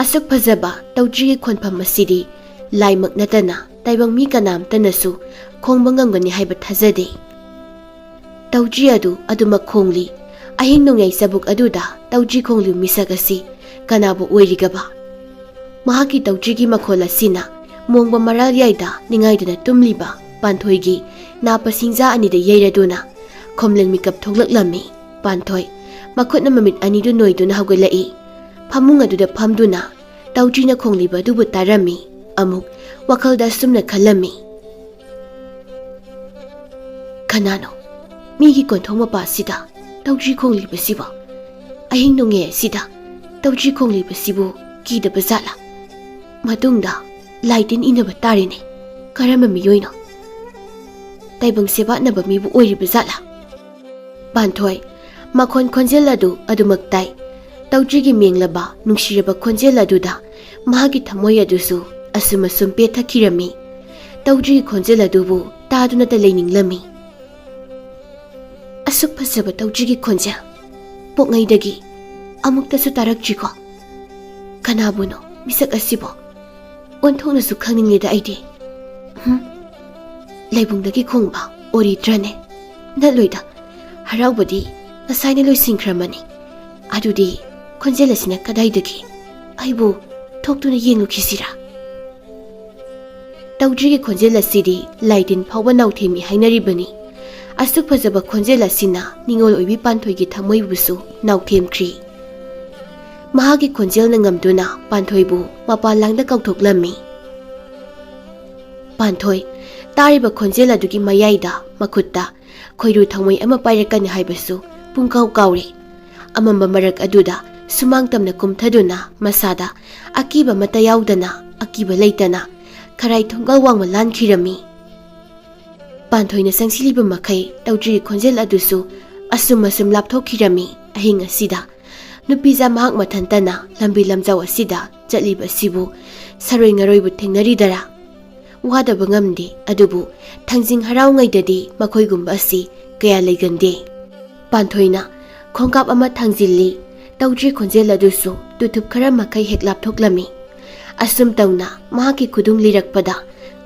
ꯑꯁꯨꯛ ꯐꯖꯕ ꯇꯧꯗ꯭ꯔꯤꯒꯤ ꯈꯣꯟꯐꯝ ꯑꯁꯤꯗꯤ ꯂꯥꯏꯃꯛ ꯅꯠꯇꯅ ꯇꯥꯏꯕꯪ ꯃꯤ ꯀꯅꯥꯝꯇꯅꯁꯨ ꯈꯣꯡꯕ ꯉꯝꯒꯅꯤ ꯍꯥꯏꯕ ꯊꯥꯖꯗꯦ꯫ ꯇꯧꯗ꯭ꯔꯤ ꯑꯗꯨ ꯑꯗꯨꯃꯛ ꯈꯣꯡꯂꯤ꯫ ꯑꯍꯤꯡ ꯅꯣꯡꯌꯥꯏ ꯆꯕꯨꯛ ꯑꯗꯨꯗ ꯇꯧꯗ꯭ꯔꯤ ꯈꯣꯡꯂꯤꯕ ꯃꯤꯁꯛ ꯑꯁꯤ ꯀꯅꯥꯕꯨ ꯑꯣꯏꯔꯤꯒꯕ? ꯃꯍꯥꯛꯀꯤ ꯇꯧꯗ꯭ꯔꯤꯒꯤ ꯃꯈꯣꯜ ꯑꯁꯤꯅ ꯃꯣꯡꯕ ꯃꯔꯥꯜ ꯌꯥꯏꯗ ꯅꯤꯡꯉꯥꯏꯗꯨꯅ ꯇꯨꯝꯂꯤꯕ ꯄꯥꯟꯊꯣꯏꯒꯤ ꯅꯥꯄ ꯁꯤꯡꯖꯥ ꯑꯅꯤꯗ ꯌꯩꯔꯗꯨꯅ ꯈꯣꯝꯂꯦꯟ ꯃꯤꯀꯞ ꯊꯣꯛꯂꯛꯂꯝꯃꯤ꯫ ꯄꯥꯟꯊꯣꯏ ꯃꯈꯨꯠꯅ ꯃꯃꯤꯠ ꯑꯅꯤꯗꯨ ꯅꯣꯏꯗꯨꯅ ꯍꯧꯒꯠꯂꯛꯏ꯫ ꯐꯃꯨꯡ ꯑꯗꯨꯗ ꯐꯝꯗꯨꯅ ꯇꯧꯗ꯭ꯔꯤꯅ ꯈꯣꯡꯂꯤꯕ ꯑꯗꯨꯕꯨ ꯇꯥꯔꯝꯃꯤ꯫ ꯑꯃꯨꯛ ꯋꯥꯈꯜꯗ ꯑꯁꯨꯝꯅ ꯈꯜꯂꯝꯃꯤ, ꯀꯅꯥꯅꯣ ꯃꯤꯒꯤ ꯀꯣꯟꯊꯣꯡ ꯃꯄꯥꯁꯤꯗ ꯇꯧꯗ꯭ꯔꯤ ꯈꯣꯡꯂꯤꯕꯁꯤꯕꯨ? ꯑꯍꯤꯡ ꯅꯣꯡꯌꯥꯏ ꯑꯁꯤꯗ ꯇꯧꯗ꯭ꯔꯤ ꯈꯣꯡꯂꯤꯕꯁꯤꯕꯨ ꯀꯤꯗꯕ ꯖꯥꯠꯂꯥ? ꯃꯇꯨꯡꯗ ꯂꯥꯏꯇꯤꯟ ꯏꯅꯕ ꯇꯥꯔꯦꯅꯦ꯫ ꯀꯔꯝꯕ ꯃꯤꯑꯣꯏꯅꯣ? ꯇꯥꯏꯕꯪ ꯁꯦꯕꯥꯠꯅꯕ ꯃꯤꯕꯨ ꯑꯣꯏꯔꯤꯕ ꯖꯥꯠꯂꯥ? ꯄꯥꯟꯊꯣꯏ ꯃꯈꯣꯟ ꯈꯣꯟꯖꯦꯜ ꯑꯗꯨ ꯑꯗꯨꯃꯛ ꯇꯥꯏ꯫ ꯇꯧꯗ꯭ꯔꯤꯒꯤ ꯃꯦꯡꯂꯕ ꯅꯨꯡꯁꯤꯔꯕ ꯈꯣꯟꯖꯦꯜ ꯑꯗꯨꯗ ꯃꯍꯥꯛꯀꯤ ꯊꯃꯣꯏ ꯑꯗꯨꯁꯨ ꯑꯁꯨꯝ ꯄꯦꯠꯊꯈꯤꯔꯝꯃꯤ꯫ ꯇꯧꯗ꯭ꯔꯤꯒꯤ ꯈꯣꯟꯖꯦꯜ ꯑꯗꯨꯕꯨ ꯇꯥꯗꯨꯅꯇ ꯂꯩꯅꯤꯡꯂꯝꯃꯤ꯫ ꯑꯁꯨꯛ ꯐꯖꯕ ꯇꯧꯗ꯭ꯔꯤꯒꯤ ꯈꯣꯟꯖꯦꯜ ꯄꯣꯛꯉꯩꯗꯒꯤ ꯑꯃꯨꯛꯇꯁꯨ ꯇꯥꯔꯛꯇ꯭ꯔꯤꯀꯣ? ꯀꯅꯥꯕꯨꯅꯣ ꯃꯤꯁꯛ ꯑꯁꯤꯕꯨ? ꯑꯣꯟꯊꯣꯛꯅꯁꯨ ꯈꯪꯅꯤꯡꯂꯦꯗ ꯑꯩꯗꯤ꯫ ꯂꯩꯕꯨꯡꯗꯒꯤ ꯈꯣꯡꯕ ꯑꯣꯏꯔꯤꯗ꯭ꯔꯅꯦ? ꯅꯠꯂꯣꯏꯗ, ꯍꯔꯥꯎꯕꯗꯤ ꯉꯁꯥꯏꯅ ꯂꯣꯏꯁꯤꯟꯈ꯭ꯔꯃꯅꯤ꯫ ꯑꯗꯨꯗꯤ ꯈꯣꯟꯖꯦꯜ ꯑꯁꯤꯅ ꯀꯗꯥꯏꯗꯒꯤ? ꯑꯩꯕꯨ ꯊꯣꯛꯇꯨꯅ ꯌꯦꯡꯂꯨꯈꯤꯁꯤꯔꯥ? ꯇꯧꯗ꯭ꯔꯤꯒꯤ ꯈꯣꯟꯖꯦꯜ ꯑꯁꯤꯗꯤ ꯂꯥꯏꯇꯤꯟ ꯐꯥꯎꯕ ꯅꯥꯎꯊꯩꯃꯤ ꯍꯥꯏꯅꯔꯤꯕꯅꯤ꯫ ꯑꯁꯨꯛ ꯐꯖꯕ ꯈꯣꯟꯖꯦꯜ ꯑꯁꯤꯅ ꯅꯤꯡꯉꯣꯜ ꯑꯣꯏꯕꯤ ꯄꯥꯟꯊꯣꯏꯒꯤ ꯊꯃꯣꯏꯕꯨꯁꯨ ꯅꯥꯎꯊꯦꯝꯈ꯭ꯔꯤ꯫ ꯃꯍꯥꯛꯀꯤ ꯈꯣꯟꯖꯦꯜꯅ ꯉꯝꯗꯨꯅ ꯄꯥꯟꯊꯣꯏꯕꯨ ꯃꯄꯥꯟꯂꯥꯡꯗ ꯀꯧꯊꯣꯛꯂꯝꯃꯤ꯫ ꯄꯥꯟꯊꯣꯏ ꯇꯥꯔꯤꯕ ꯈꯣꯟꯖꯦꯜ ꯑꯗꯨꯒꯤ ꯃꯌꯥꯏꯗ ꯃꯈꯨꯠꯇ ꯈꯣꯏꯔꯨ ꯊꯥꯡꯃꯣꯏ ꯑꯃ ꯄꯥꯏꯔꯛꯀꯅꯤ ꯍꯥꯏꯕꯁꯨ ꯄꯨꯡꯀꯥꯎ ꯀꯥꯎꯔꯤ꯫ ꯑꯃꯝꯕ ꯃꯔꯛ ꯑꯗꯨꯗ ꯁꯨꯃꯥꯡ ꯇꯝꯅ ꯀꯨꯝꯊꯗꯨꯅ ꯃꯁꯥꯗ ꯑꯀꯤꯕ ꯑꯃꯠꯇ ꯌꯥꯎꯗꯅ, ꯑꯀꯤꯕ ꯂꯩꯇꯅ ꯈꯔꯥꯏ ꯊꯣꯡꯒꯥꯜ ꯋꯥꯡꯃ ꯂꯥꯟꯈꯤꯔꯝꯃꯤ꯫ ꯄꯥꯟꯊꯣꯏꯅ ꯆꯪꯁꯤꯜꯂꯤꯕ ꯃꯈꯩ ꯇꯧꯗ꯭ꯔꯤꯒꯤ ꯈꯣꯟꯖꯦꯜ ꯑꯗꯨꯁꯨ ꯑꯁꯨꯝ ꯂꯥꯞꯊꯣꯛꯈꯤꯔꯝꯃꯤ꯫ ꯑꯍꯤꯡ ꯑꯁꯤꯗ ꯅꯨꯄꯤꯖꯥ ꯃꯍꯥꯛ ꯃꯊꯟꯇꯅ ꯂꯝꯕꯤ ꯂꯝꯖꯥꯎ ꯑꯁꯤꯗ ꯆꯠꯂꯤꯕ ꯑꯁꯤꯕꯨ ꯁꯔꯣꯏ ꯉꯔꯣꯏꯕꯨ ꯊꯦꯡꯅꯔꯤꯗꯔꯥ? ꯋꯥꯗꯕ ꯉꯝꯗꯦ, ꯑꯗꯨꯕꯨ ꯊꯥꯡꯖꯤꯡ ꯍꯔꯥꯎꯉꯩꯗꯗꯤ ꯃꯈꯣꯏꯒꯨꯝꯕ ꯑꯁꯤ ꯀꯌꯥ ꯂꯩꯒꯟꯗꯦ꯫ ꯄꯥꯟꯊꯣꯏꯅ ꯈꯣꯡꯀꯥꯞ ꯑꯃ ꯊꯥꯡꯖꯤꯜꯂꯤ꯫ ꯇꯧꯗ꯭ꯔꯤ ꯈꯣꯟꯖꯦꯜ ꯑꯗꯨꯁꯨ ꯇꯨꯊꯨꯞ ꯈꯔ ꯃꯈꯩ ꯍꯦꯛ ꯂꯥꯞꯊꯣꯛꯂꯝꯃꯤ꯫ ꯑꯁꯨꯝ ꯇꯧꯅ ꯃꯍꯥꯛꯀꯤ ꯈꯨꯗꯨꯡ ꯂꯤꯔꯛꯄꯗ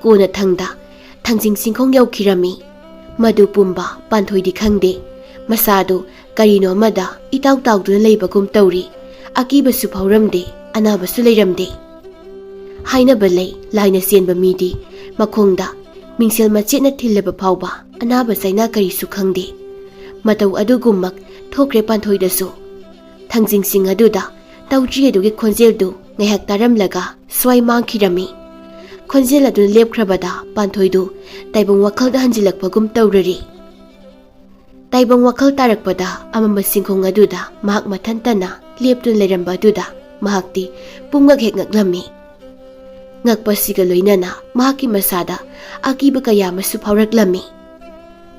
ꯀꯣꯟꯅ ꯊꯪꯗ ꯊꯥꯡꯖꯤꯡ ꯆꯤꯡꯈꯣꯡ ꯌꯧꯈꯤꯔꯝꯃꯤ꯫ ꯃꯗꯨ ꯄꯨꯝꯕ ꯄꯥꯟꯊꯣꯏꯗꯤ ꯈꯪꯗꯦ꯫ ꯃꯁꯥꯗꯨ ꯀꯔꯤꯅꯣ ꯑꯃꯗ ꯏꯇꯥꯎ ꯇꯥꯎꯗꯨꯅ ꯂꯩꯕꯒꯨꯝ ꯇꯧꯔꯤ, ꯑꯀꯤꯕꯁꯨ ꯐꯥꯎꯔꯝꯗꯦ, ꯑꯅꯥꯕꯁꯨ ꯂꯩꯔꯝꯗꯦ꯫ ꯍꯥꯏꯅꯕ ꯂꯩ, ꯂꯥꯏꯅ ꯆꯦꯟꯕ ꯃꯤꯗꯤ ꯃꯈꯣꯡꯗ ꯃꯤꯡꯁꯦꯜ ꯃꯆꯦꯠꯅ ꯊꯤꯜꯂꯕ ꯐꯥꯎꯕ ꯑꯅꯥꯕ ꯆꯩꯅꯥ ꯀꯔꯤꯁꯨ ꯈꯪꯗꯦ꯫ ꯃꯇꯧ ꯑꯗꯨꯒꯨꯝꯃꯛ ꯊꯣꯛꯈ꯭ꯔꯦ ꯄꯥꯟꯊꯣꯏꯗꯁꯨ꯫ ꯊꯥꯡꯖꯤꯡꯁꯤꯡ ꯑꯗꯨꯗ ꯇꯧꯗ꯭ꯔꯤ ꯑꯗꯨꯒꯤ ꯈꯣꯟꯖꯦꯜꯗꯨ ꯉꯥꯏꯍꯥꯛ ꯇꯥꯔꯝꯂꯒ ꯁ꯭ꯋꯥꯏ ꯃꯥꯡꯈꯤꯔꯝꯃꯤ꯫ ꯈꯣꯟꯖꯦꯜ ꯑꯗꯨꯅ ꯂꯦꯞꯈ꯭ꯔꯕꯗ ꯄꯥꯟꯊꯣꯏꯗꯨ ꯇꯥꯏꯕꯪ ꯋꯥꯈꯜꯗ ꯍꯟꯖꯤꯜꯂꯛꯄꯒꯨꯝ ꯇꯧꯔꯔꯤ꯫ ꯇꯥꯏꯕꯪ ꯋꯥꯈꯜ ꯇꯥꯔꯛꯄꯗ ꯑꯃꯝꯕ ꯆꯤꯡꯈꯣꯡ ꯑꯗꯨꯗ ꯃꯍꯥꯛ ꯃꯊꯟꯇꯅ ꯂꯦꯞꯇꯨꯅ ꯂꯩꯔꯝꯕ ꯑꯗꯨꯗ ꯃꯍꯥꯛꯇꯤ ꯄꯨꯡꯉꯛ ꯍꯦꯛ ꯉꯛꯂꯝꯃꯤ꯫ ꯉꯛꯄꯁꯤꯒ ꯂꯣꯏꯅꯅ ꯃꯍꯥꯛꯀꯤ ꯃꯁꯥꯗ ꯑꯀꯤꯕ ꯀꯌꯥ ꯑꯃꯁꯨ ꯐꯥꯎꯔꯛꯂꯝꯃꯤ꯫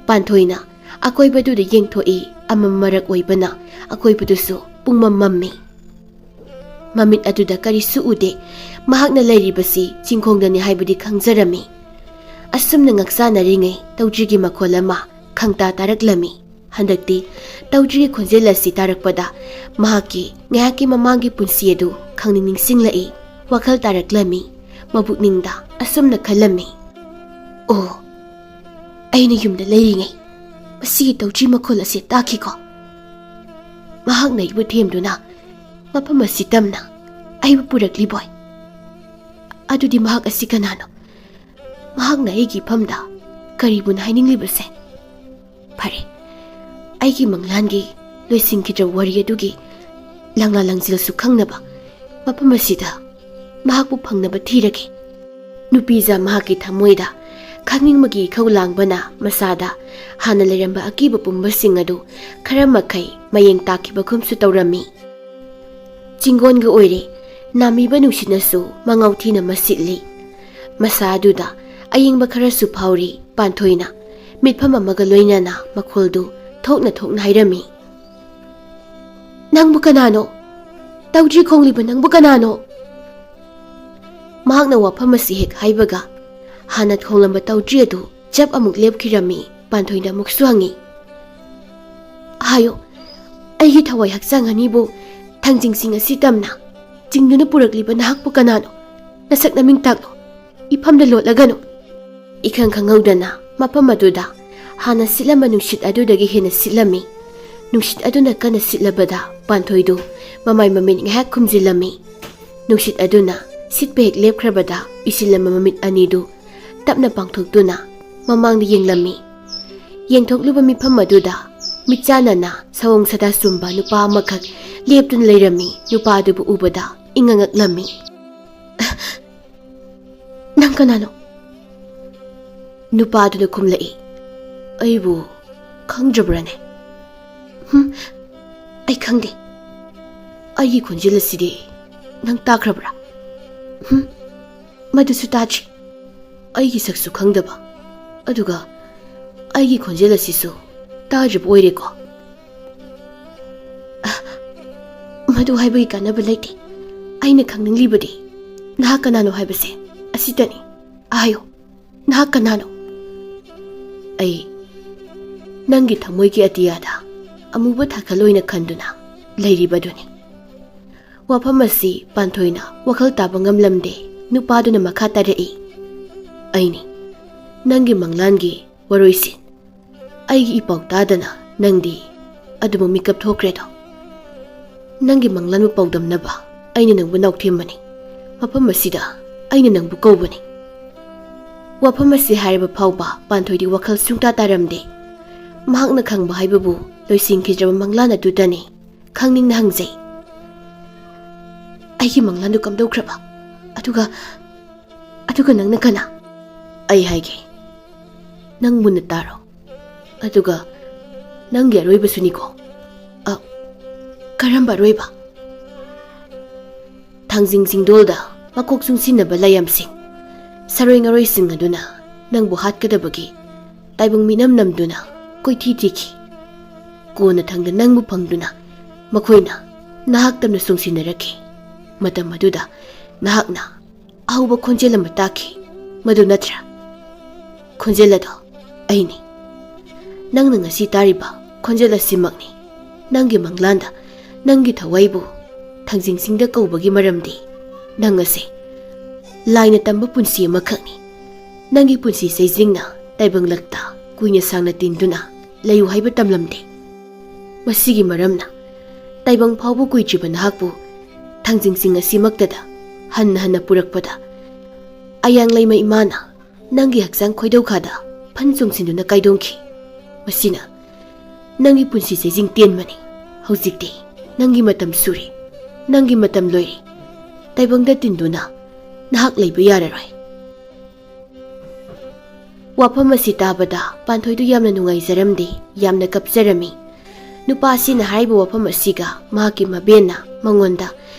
ꯄꯥꯟꯊꯣꯏꯅ ꯑꯀꯣꯏꯕꯗꯨꯗ ꯌꯦꯡꯊꯣꯛꯏ, ꯑꯃꯝ ꯃꯔꯛ ꯑꯣꯏꯕꯅ ꯑꯀꯣꯏꯕꯗꯨꯁꯨ ꯄꯨꯡꯃꯝ ꯃꯝꯃꯤ꯫ ꯃꯃꯤꯠ ꯑꯗꯨꯗ ꯀꯔꯤꯁꯨ ꯎꯗꯦ, ꯃꯍꯥꯛꯅ ꯂꯩꯔꯤꯕꯁꯤ ꯆꯤꯡꯈꯣꯡꯗꯅꯤ ꯍꯥꯏꯕꯗꯤ ꯈꯪꯖꯔꯝꯃꯤ꯫ ꯑꯁꯨꯝꯅ ꯉꯛꯆꯥꯅꯔꯤꯉꯩ ꯇꯧꯗ꯭ꯔꯤꯒꯤ ꯃꯈꯣꯜ ꯑꯃ ꯈꯪꯇꯥ ꯇꯥꯔꯛꯂꯝꯃꯤ꯫ ꯍꯟꯗꯛꯇꯤ ꯇꯧꯗ꯭ꯔꯤꯒꯤ ꯈꯣꯟꯖꯦꯜ ꯑꯁꯤ ꯇꯥꯔꯛꯄꯗ ꯃꯍꯥꯛꯀꯤ ꯉꯥꯏꯍꯥꯛꯀꯤ ꯃꯃꯥꯡꯒꯤ ꯄꯨꯟꯁꯤ ꯑꯗꯨ ꯈꯪꯅꯤꯡ ꯅꯤꯡꯁꯤꯡꯂꯛꯏ, ꯋꯥꯈꯜ ꯇꯥꯔꯛꯂꯝꯃꯤ꯫ ꯃꯕꯨꯛꯅꯤꯡꯗ ꯑꯁꯨꯝꯅ ꯈꯜꯂꯝꯃꯤ, ꯑꯣ, ꯑꯩꯅ ꯌꯨꯝꯗ ꯂꯩꯔꯤꯉꯩ ꯃꯁꯤꯒꯤ ꯇꯧꯗ꯭ꯔꯤ ꯃꯈꯣꯜ ꯑꯁꯤ ꯇꯥꯈꯤꯀꯣ꯫ ꯃꯍꯥꯛꯅ ꯑꯩꯕꯨ ꯊꯦꯝꯗꯨꯅ ꯃꯐꯝ ꯑꯁꯤ ꯇꯝꯅ ꯑꯩꯕꯨ ꯄꯨꯔꯛꯂꯤꯕꯣꯏ꯫ ꯑꯗꯨꯗꯤ ꯃꯍꯥꯛ ꯑꯁꯤ ꯀꯅꯥꯅꯣ? ꯃꯍꯥꯛꯅ ꯑꯩꯒꯤ ꯏꯐꯝꯗ ꯀꯔꯤꯕꯨꯅ ꯍꯥꯏꯅꯤꯡꯂꯤꯕꯁꯦ? ꯐꯔꯦ, ꯑꯩꯒꯤ ꯃꯪꯂꯥꯟꯒꯤ ꯂꯣꯏꯁꯤꯟꯈꯤꯗ꯭ꯔꯕ ꯋꯥꯔꯤ ꯑꯗꯨꯒꯤ ꯂꯪꯂꯥ ꯂꯪꯖꯦꯜꯁꯨ ꯈꯪꯅꯕ ꯃꯐꯝ ꯑꯁꯤꯗ ꯃꯍꯥꯛꯄꯨ ꯐꯪꯅꯕ ꯊꯤꯔꯒꯦ꯫ ꯅꯨꯄꯤꯖꯥ ꯃꯍꯥꯛꯀꯤ ꯊꯃꯣꯏꯗ ꯈꯪꯅꯤꯡꯕꯒꯤ ꯏꯈꯧ ꯂꯥꯡꯕꯅ ꯃꯁꯥꯗ ꯍꯥꯟꯅ ꯂꯩꯔꯝꯕ ꯑꯀꯤꯕ ꯄꯨꯝꯕꯁꯤꯡ ꯑꯗꯨ ꯈꯔ ꯃꯈꯩ ꯃꯌꯦꯡ ꯇꯥꯈꯤꯕꯒꯨꯝꯁꯨ ꯇꯧꯔꯝꯃꯤ꯫ ꯆꯤꯡꯒꯣꯟꯒ ꯑꯣꯏꯔꯦ, ꯅꯥꯃꯤꯕ ꯅꯨꯡꯁꯤꯠꯅꯁꯨ ꯃꯉꯥꯎ ꯊꯤꯅ ꯃꯁꯤꯠꯂꯤ꯫ ꯃꯁꯥ ꯑꯗꯨꯗ ꯑꯌꯤꯡꯕ ꯈꯔꯁꯨ ꯐꯥꯎꯔꯤ꯫ ꯄꯥꯟꯊꯣꯏꯅ ꯃꯤꯠꯐꯝ ꯑꯃꯒ ꯂꯣꯏꯅꯅ ꯃꯈꯣꯜꯗꯨ ꯊꯣꯛꯅ ꯊꯣꯛꯅ ꯍꯥꯏꯔꯝꯃꯤ, ꯅꯪꯕꯨ ꯀꯅꯥꯅꯣ? ꯇꯧꯗ꯭ꯔꯤ ꯈꯣꯡꯂꯤꯕ ꯅꯪꯕꯨ ꯀꯅꯥꯅꯣ? ꯃꯍꯥꯛꯅ ꯋꯥꯐꯝ ꯑꯁꯤ ꯍꯦꯛ ꯍꯥꯏꯕꯒ ꯍꯥꯟꯅ ꯈꯣꯡꯂꯝꯕ ꯇꯧꯗ꯭ꯔꯤ ꯑꯗꯨ ꯆꯞ ꯑꯃꯨꯛ ꯂꯦꯞꯈꯤꯔꯝꯃꯤ꯫ ꯄꯥꯟꯊꯣꯏꯅ ꯑꯃꯨꯛꯁꯨ ꯍꯪꯉꯤ, ꯍꯥꯏꯌꯣ, ꯑꯩꯒꯤ ꯊꯋꯥꯏ ꯍꯛꯆꯥꯡ ꯑꯅꯤꯕꯨ ꯊꯥꯡꯖꯤꯡꯁꯤꯡ ꯑꯁꯤ ꯇꯝꯅ ꯆꯤꯡꯗꯨꯅ ꯄꯨꯔꯛꯂꯤꯕ ꯅꯍꯥꯛꯄꯨ ꯀꯅꯥꯅꯣ? ꯅꯁꯛ ꯅꯃꯤꯡ ꯇꯥꯛꯂꯣ, ꯏꯐꯝꯗ ꯂꯣꯠꯂꯒꯅꯨ꯫ ꯏꯈꯪ ꯈꯪꯍꯧꯗꯅ ꯃꯐꯝ ꯑꯗꯨꯗ ꯍꯥꯟꯅ ꯁꯤꯠꯂꯝꯕ ꯅꯨꯡꯁꯤꯠ ꯑꯗꯨꯗꯒꯤ ꯍꯦꯟꯅ ꯁꯤꯠꯂꯝꯃꯤ꯫ ꯅꯨꯡꯁꯤꯠ ꯑꯗꯨꯅ ꯀꯟꯅ ꯁꯤꯠꯂꯕꯗ ꯄꯥꯟꯊꯣꯏꯗꯨ ꯃꯃꯥꯏ ꯃꯃꯤꯠ ꯉꯥꯏꯍꯥꯛ ꯈꯨꯝꯖꯤꯜꯂꯝꯃꯤ꯫ ꯅꯨꯡꯁꯤꯠ ꯑꯗꯨꯅ ꯁꯤꯠꯄ ꯍꯦꯛ ꯂꯦꯞꯈ꯭ꯔꯕꯗ ꯄꯤꯁꯤꯜꯂꯝꯕ ꯃꯃꯤꯠ ꯑꯅꯤꯗꯨ ꯇꯞꯅ ꯄꯥꯡꯊꯣꯛꯇꯨꯅ ꯃꯃꯥꯡꯗ ꯌꯦꯡꯂꯝꯃꯤ꯫ ꯌꯦꯡꯊꯣꯛꯂꯨꯕ ꯃꯤꯐꯝ ꯑꯗꯨꯗ ꯃꯤꯠꯆꯥꯟꯅꯅ ꯁꯑꯣꯡ ꯁꯥꯗꯥ ꯆꯨꯝꯕ ꯅꯨꯄꯥ ꯑꯃꯈꯛ ꯂꯦꯞꯇꯨꯅ ꯂꯩꯔꯝꯃꯤ꯫ ꯅꯨꯄꯥ ꯑꯗꯨꯕꯨ ꯎꯕꯗ ꯏꯉꯛ ꯉꯛꯂꯝꯃꯤ꯫ ꯅꯪ ꯀꯅꯥꯅꯣ? ꯅꯨꯄꯥ ꯑꯗꯨꯅ ꯈꯨꯝꯂꯛꯏ, ꯑꯩꯕꯨ ꯈꯪꯗ꯭ꯔꯕ꯭ꯔꯅꯦ? ꯑꯩ ꯈꯪꯗꯦ꯫ ꯑꯩꯒꯤ ꯈꯣꯟꯖꯦꯜ ꯑꯁꯤꯗꯤ ꯅꯪ ꯇꯥꯈ꯭ꯔꯕ꯭ꯔꯥ? ꯃꯗꯨꯁꯨ ꯇꯥꯗ꯭ꯔꯤ꯫ ꯑꯩꯒꯤ ꯁꯛꯁꯨ ꯈꯪꯗꯕ, ꯑꯗꯨꯒ ꯑꯩꯒꯤ ꯈꯣꯟꯖꯦꯜ ꯑꯁꯤꯁꯨ ꯇꯥꯗ꯭ꯔꯤꯕ ꯑꯣꯏꯔꯦꯀꯣ? ꯃꯗꯨ ꯍꯥꯏꯕꯒꯤ ꯀꯥꯟꯅꯕ ꯂꯩꯇꯦ꯫ ꯑꯩꯅ ꯈꯪꯅꯤꯡꯂꯤꯕꯗꯤ ꯅꯍꯥꯛ ꯀꯅꯥꯅꯣ ꯍꯥꯏꯕꯁꯦ ꯑꯁꯤꯇꯅꯤ꯫ ꯍꯥꯏꯌꯣ, ꯅꯍꯥꯛ ꯀꯅꯥꯅꯣ? ꯑꯩ ꯅꯪꯒꯤ ꯊꯃꯣꯏꯒꯤ ꯑꯇꯤꯌꯥꯗ ꯑꯃꯨꯕ ꯊꯥꯈꯜ ꯑꯣꯏꯅ ꯈꯟꯗꯨꯅ ꯂꯩꯔꯤꯕꯗꯨꯅꯤ꯫ ꯋꯥꯐꯝ ꯑꯁꯤ ꯄꯥꯟꯊꯣꯏꯅ ꯋꯥꯈꯜ ꯇꯥꯕ ꯉꯝꯂꯝꯗꯦ꯫ ꯅꯨꯄꯥꯗꯨꯅ ꯃꯈꯥ ꯇꯥꯔꯛꯏ, ꯑꯩꯅꯤ ꯅꯪꯒꯤ ꯃꯪꯂꯥꯟꯒꯤ ꯋꯥꯔꯣꯏꯁꯤꯟ꯫ ꯑꯩꯒꯤ ꯏꯄꯥꯎ ꯇꯥꯗꯅ ꯅꯪꯗꯤ ꯑꯗꯨꯃꯛ ꯃꯤꯀꯞ ꯊꯣꯛꯈ꯭ꯔꯦꯗꯣ꯫ ꯅꯪꯒꯤ ꯃꯪꯂꯥꯟꯕꯨ ꯄꯥꯎꯗꯝꯅꯕ ꯑꯩꯅ ꯅꯪꯕꯨ ꯅꯥꯎꯊꯦꯝꯕꯅꯤ꯫ ꯃꯐꯝ ꯑꯁꯤꯗ ꯑꯩꯅ ꯅꯪꯕꯨ ꯀꯧꯕꯅꯤ꯫ ꯋꯥꯐꯝ ꯑꯁꯤ ꯍꯥꯏꯔꯕ ꯐꯥꯎꯕ ꯄꯥꯟꯊꯣꯏꯗꯤ ꯋꯥꯈꯜ ꯁꯨꯡꯇꯥ ꯇꯥꯔꯝꯗꯦ꯫ ꯃꯍꯥꯛꯅ ꯈꯪꯕ ꯍꯥꯏꯕꯕꯨ ꯂꯣꯏꯁꯤꯟꯈꯤꯗ꯭ꯔꯕ ꯃꯪꯂꯥꯟ ꯑꯗꯨꯗꯅꯤ꯫ ꯈꯪꯅꯤꯡꯅ ꯍꯪꯖꯩ, ꯑꯩꯒꯤ ꯃꯪꯂꯥꯟꯗꯨ ꯀꯝꯗꯧꯈ꯭ꯔꯕ? ꯑꯗꯨꯒ ꯅꯪꯅ ꯀꯅꯥ? ꯑꯩ ꯍꯥꯏꯒꯦ, ꯅꯪ ꯃꯨꯟꯅ ꯇꯥꯔꯣ, ꯑꯗꯨꯒ ꯅꯪꯒꯤ ꯑꯔꯣꯏꯕꯁꯨꯅꯤꯀꯣ꯫ ꯀꯔꯝꯕ ꯑꯔꯣꯏꯕ? ꯊꯥꯡꯖꯤꯡ ꯆꯤꯡꯗꯣꯜꯗ ꯃꯀꯣꯛ ꯆꯨꯡꯁꯤꯟꯅꯕ ꯂꯥꯏꯌꯥꯝꯁꯤꯡ, ꯁꯔꯣꯏ ꯉꯔꯣꯏꯁꯤꯡ ꯑꯗꯨꯅ ꯅꯪꯕꯨ ꯍꯥꯠꯀꯗꯕꯒꯤ ꯇꯥꯏꯕꯪ ꯃꯤꯅꯝ ꯅꯝꯗꯨꯅ ꯀꯣꯏꯊꯤ ꯊꯤꯈꯤ꯫ ꯀꯣꯟꯅ ꯊꯪꯗ ꯅꯪꯕꯨ ꯐꯪꯗꯨꯅ ꯃꯈꯣꯏꯅ ꯅꯍꯥꯛ ꯇꯝꯅ ꯆꯣꯡꯁꯤꯟꯅꯔꯛꯈꯤ꯫ ꯃꯇꯝ ꯑꯗꯨꯗ ꯅꯍꯥꯛꯅ ꯑꯍꯧꯕ ꯈꯣꯟꯖꯦꯜ ꯑꯃ ꯇꯥꯈꯤ, ꯃꯗꯨ ꯅꯠꯇ꯭ꯔꯥ? ꯈꯣꯟꯖꯦꯜ ꯑꯗꯣ ꯑꯩꯅꯤ꯫ ꯅꯪꯅ ꯉꯁꯤ ꯇꯥꯔꯤꯕ ꯈꯣꯟꯖꯦꯜ ꯑꯁꯤꯃꯛꯅꯤ꯫ ꯅꯪꯒꯤ ꯃꯪꯂꯥꯟꯗ ꯅꯪꯒꯤ ꯊꯋꯥꯏꯕꯨ ꯊꯥꯡꯖꯤꯡꯁꯤꯡꯗ ꯀꯧꯕꯒꯤ ꯃꯔꯝꯗꯤ ꯅꯪ ꯑꯁꯦ ꯂꯥꯏꯅ ꯇꯝꯕ ꯄꯨꯟꯁꯤ ꯑꯃꯈꯛꯅꯤ꯫ ꯅꯪꯒꯤ ꯄꯨꯟꯁꯤ ꯆꯩꯖꯤꯡꯅ ꯇꯥꯏꯕꯪꯂꯛꯇ ꯀꯨꯏꯅ ꯁꯥꯡꯅ ꯇꯤꯟꯗꯨꯅ ꯂꯩꯌꯨ ꯍꯥꯏꯕ ꯇꯝꯂꯝꯗꯦ꯫ Masigi maramna taibang phawbu kuitriba nahakbu thangjingsin asimaktada hanna purakpada ayang leima imana nangi haksang khoidaukhada phanchungsinuna kaidongki masina nangi punsi se jingten mani hojikti nangi matam suri nangi matam loiri taibangda tinduna nahak leiba yararoi wafam asi tabada panthoidu yamna nungaijaramdi yamna kapjarami nupa asina haiba wafam asiga mahaki mabena mangonda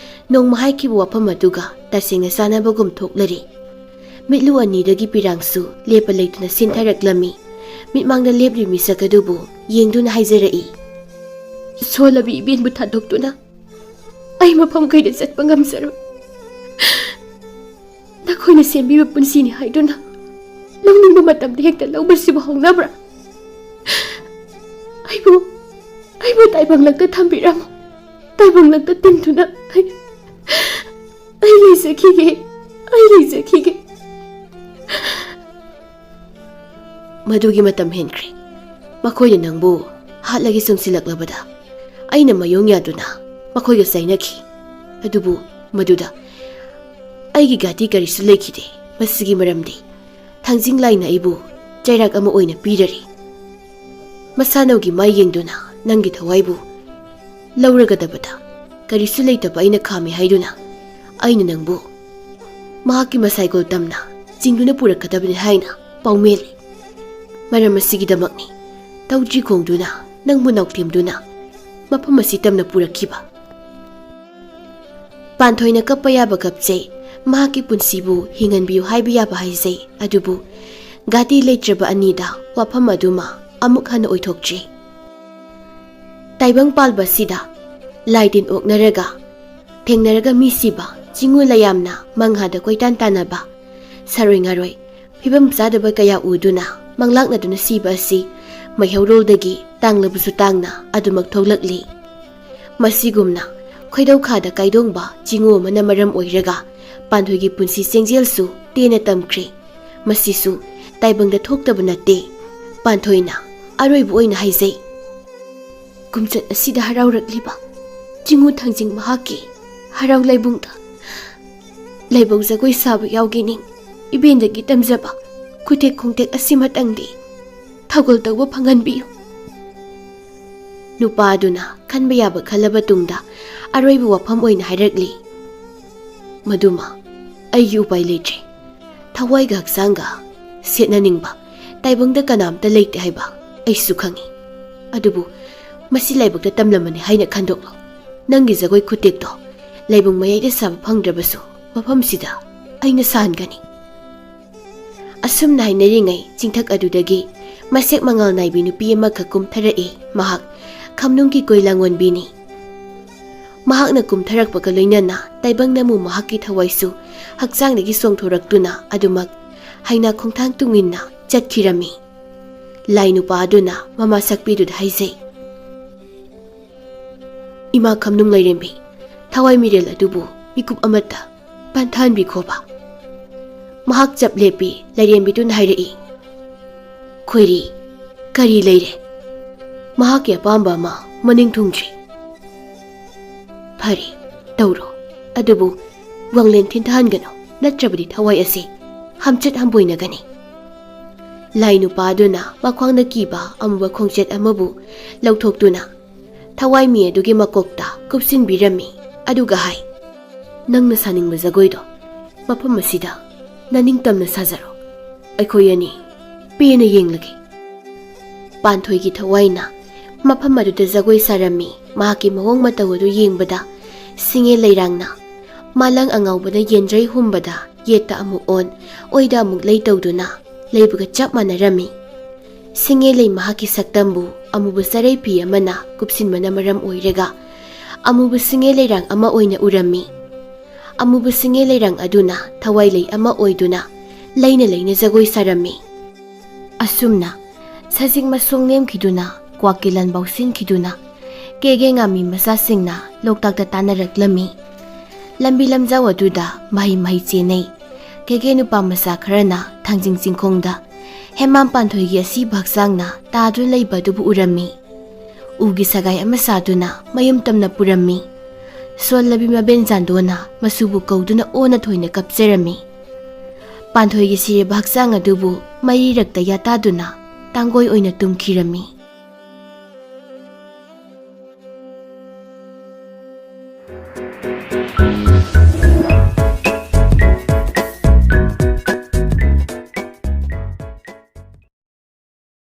nongma haikibu wafam aduga tasingna sanabagum thoklari mitlu anidagi pirangsu lepa leituna sinthairaklami mitmangda lepri misakadubu yengduna haijarai solabi ibinbu thadoktuna ai mafam kaida chatpa ngamjaro nakhoina sembiba punsini haiduna longningba matamda hekta laubasiba hongnabra aibu taibanglakta thambiramo taibanglakta tinduna ai leijakhige madugi matam henkre makoina nangbu hatlagi sungsilaklabada aina mayong yaduna makoiga sainaki adubu maduda aigi gati karisu lekhide masigi maramdi thangjing laina ibu chairak ama oina pirari masanaugi mai yengduna nangi thawaibu lauragadabada karisu leitaba aina khami haiduna aina nangbu mahaki masaigol tamna jingduna purakadabni haina paumeli maram asigidamakni tawji khongduna nangbu naukthemduna mafam asi tamna purakhiba panthoina kappa yaba kapchei mahaki punsibu hinganbiyu haiba yaba haijei adubu gati leitraba anida wafam aduma amuk hana oithokchi taibang palba sida laidin oknaraga thengnaraga misiba jingu layamna manghada koitan tanaba saroi ngaroi phibam zadaba kaya uduna manglaknaduna siba asi maihauroldagi tanglabusu tangna adumak tholakli masigumna khoidaukhada kaidongba jingu mana maram oiraga pandhoigi punsi sengjelsu tena tamkhre masisu taibangda thoktaba natte panthoina aroibu oina haijei kumchat asida haraurakliba jingu thangjing mahaki harau laibungda laibau jagoi saba yaugini ibendagi tamjaba kutek khongtek asimatangdi thagol tawba phanganbiyu nupa aduna khanba yaba khalaba tungda aroibu wafam oina hairakli maduma ayu upai leitre thawai ga haksanga setnaningba taibangda kanamta leite haiba aisu khangi adubu masi laibukta tamlamani haina khandoklo nangi jagoi khutekto laibung mayaida saba phangdrabasu mafamsida aina sangani asumna hainaringai chingthak adudagi masek mangal naibi nupi ama khakum tharai mahak khamnungki koilangon bini mahakna kumtharakpaga loinana taibangna mu mahaki thawaisu hakchangdagi songthораktuna adumak haina khongthang tungminna chatkhirami lainupa aduna mama sakpidud haijei ima khamnung lairembi thawai mirel adubu mikup amata panthan bikhoba mahak chaplepi lairembi tun hairai khoiri kari leire mahak ya pamba ma maning thungchi Hari, tauro, adubu, wanglen tintahangano, natrabadi thawai asi, hamchat hamboy gani. Lainu pa aduna, makwang nakiba, amuba khongchet amabu, lauthok tuna. Thawai mi adugi makokta, kupsin birami, aduga hai. Nang nasaning mazagoy do, mapam masida, naningtam na sazaro. Aikoyani, piyana yenglagi. Panthoy ki thawai na, mapam aduda zagoy sarami, mahaki mawong matawadu yengbada, singe leirangna malang angaubada yenjai humbada yeta amuk on oida amuk leitawduna leibuga chap manarami singe lei mahaki saktambu amubu sarai pi amana kupsin mana maram oiraga amubu singe leirang ama oina urami amubu singe leirang aduna thawai lei ama oiduna leina jagoi sarami asumna sajing masong nem khiduna kwakilan bausin khiduna kege ngami masa singna loktak ta tanaraklami lambi lamjaw aduda mahi chenei kege nupa masa kharana thangjing chingkhongda hemam panthoi gi asi bhaksangna tadun leiba dubu urami ꯎꯒꯤ ꯁꯒꯥꯏ ꯑꯃ ꯁꯥꯗꯨꯅ ꯃꯌꯨꯝ ꯇꯝꯅ ꯄꯨꯔꯝꯃꯤ꯫ ꯁꯣꯜꯂꯕꯤ ꯃꯕꯦꯟ ꯆꯥꯟꯗꯣꯅ ꯃꯁꯨꯕꯨ ꯀꯧꯗꯨꯅ ꯑꯣꯟꯅ ꯊꯣꯏꯅ ꯀꯞꯆꯔꯝꯃꯤ꯫ ꯄꯥꯟꯊꯣꯏꯒꯤ ꯁꯤꯔꯕ ꯍꯛꯆꯥꯡ ꯑꯗꯨꯕꯨ ꯃꯔꯤꯔꯛꯇ ꯌꯥꯇꯥꯗꯨꯅ ꯇꯥꯡꯒꯣꯏ ꯑꯣꯏꯅ ꯇꯨꯝꯈꯤꯔꯝꯃꯤ꯫ ꯫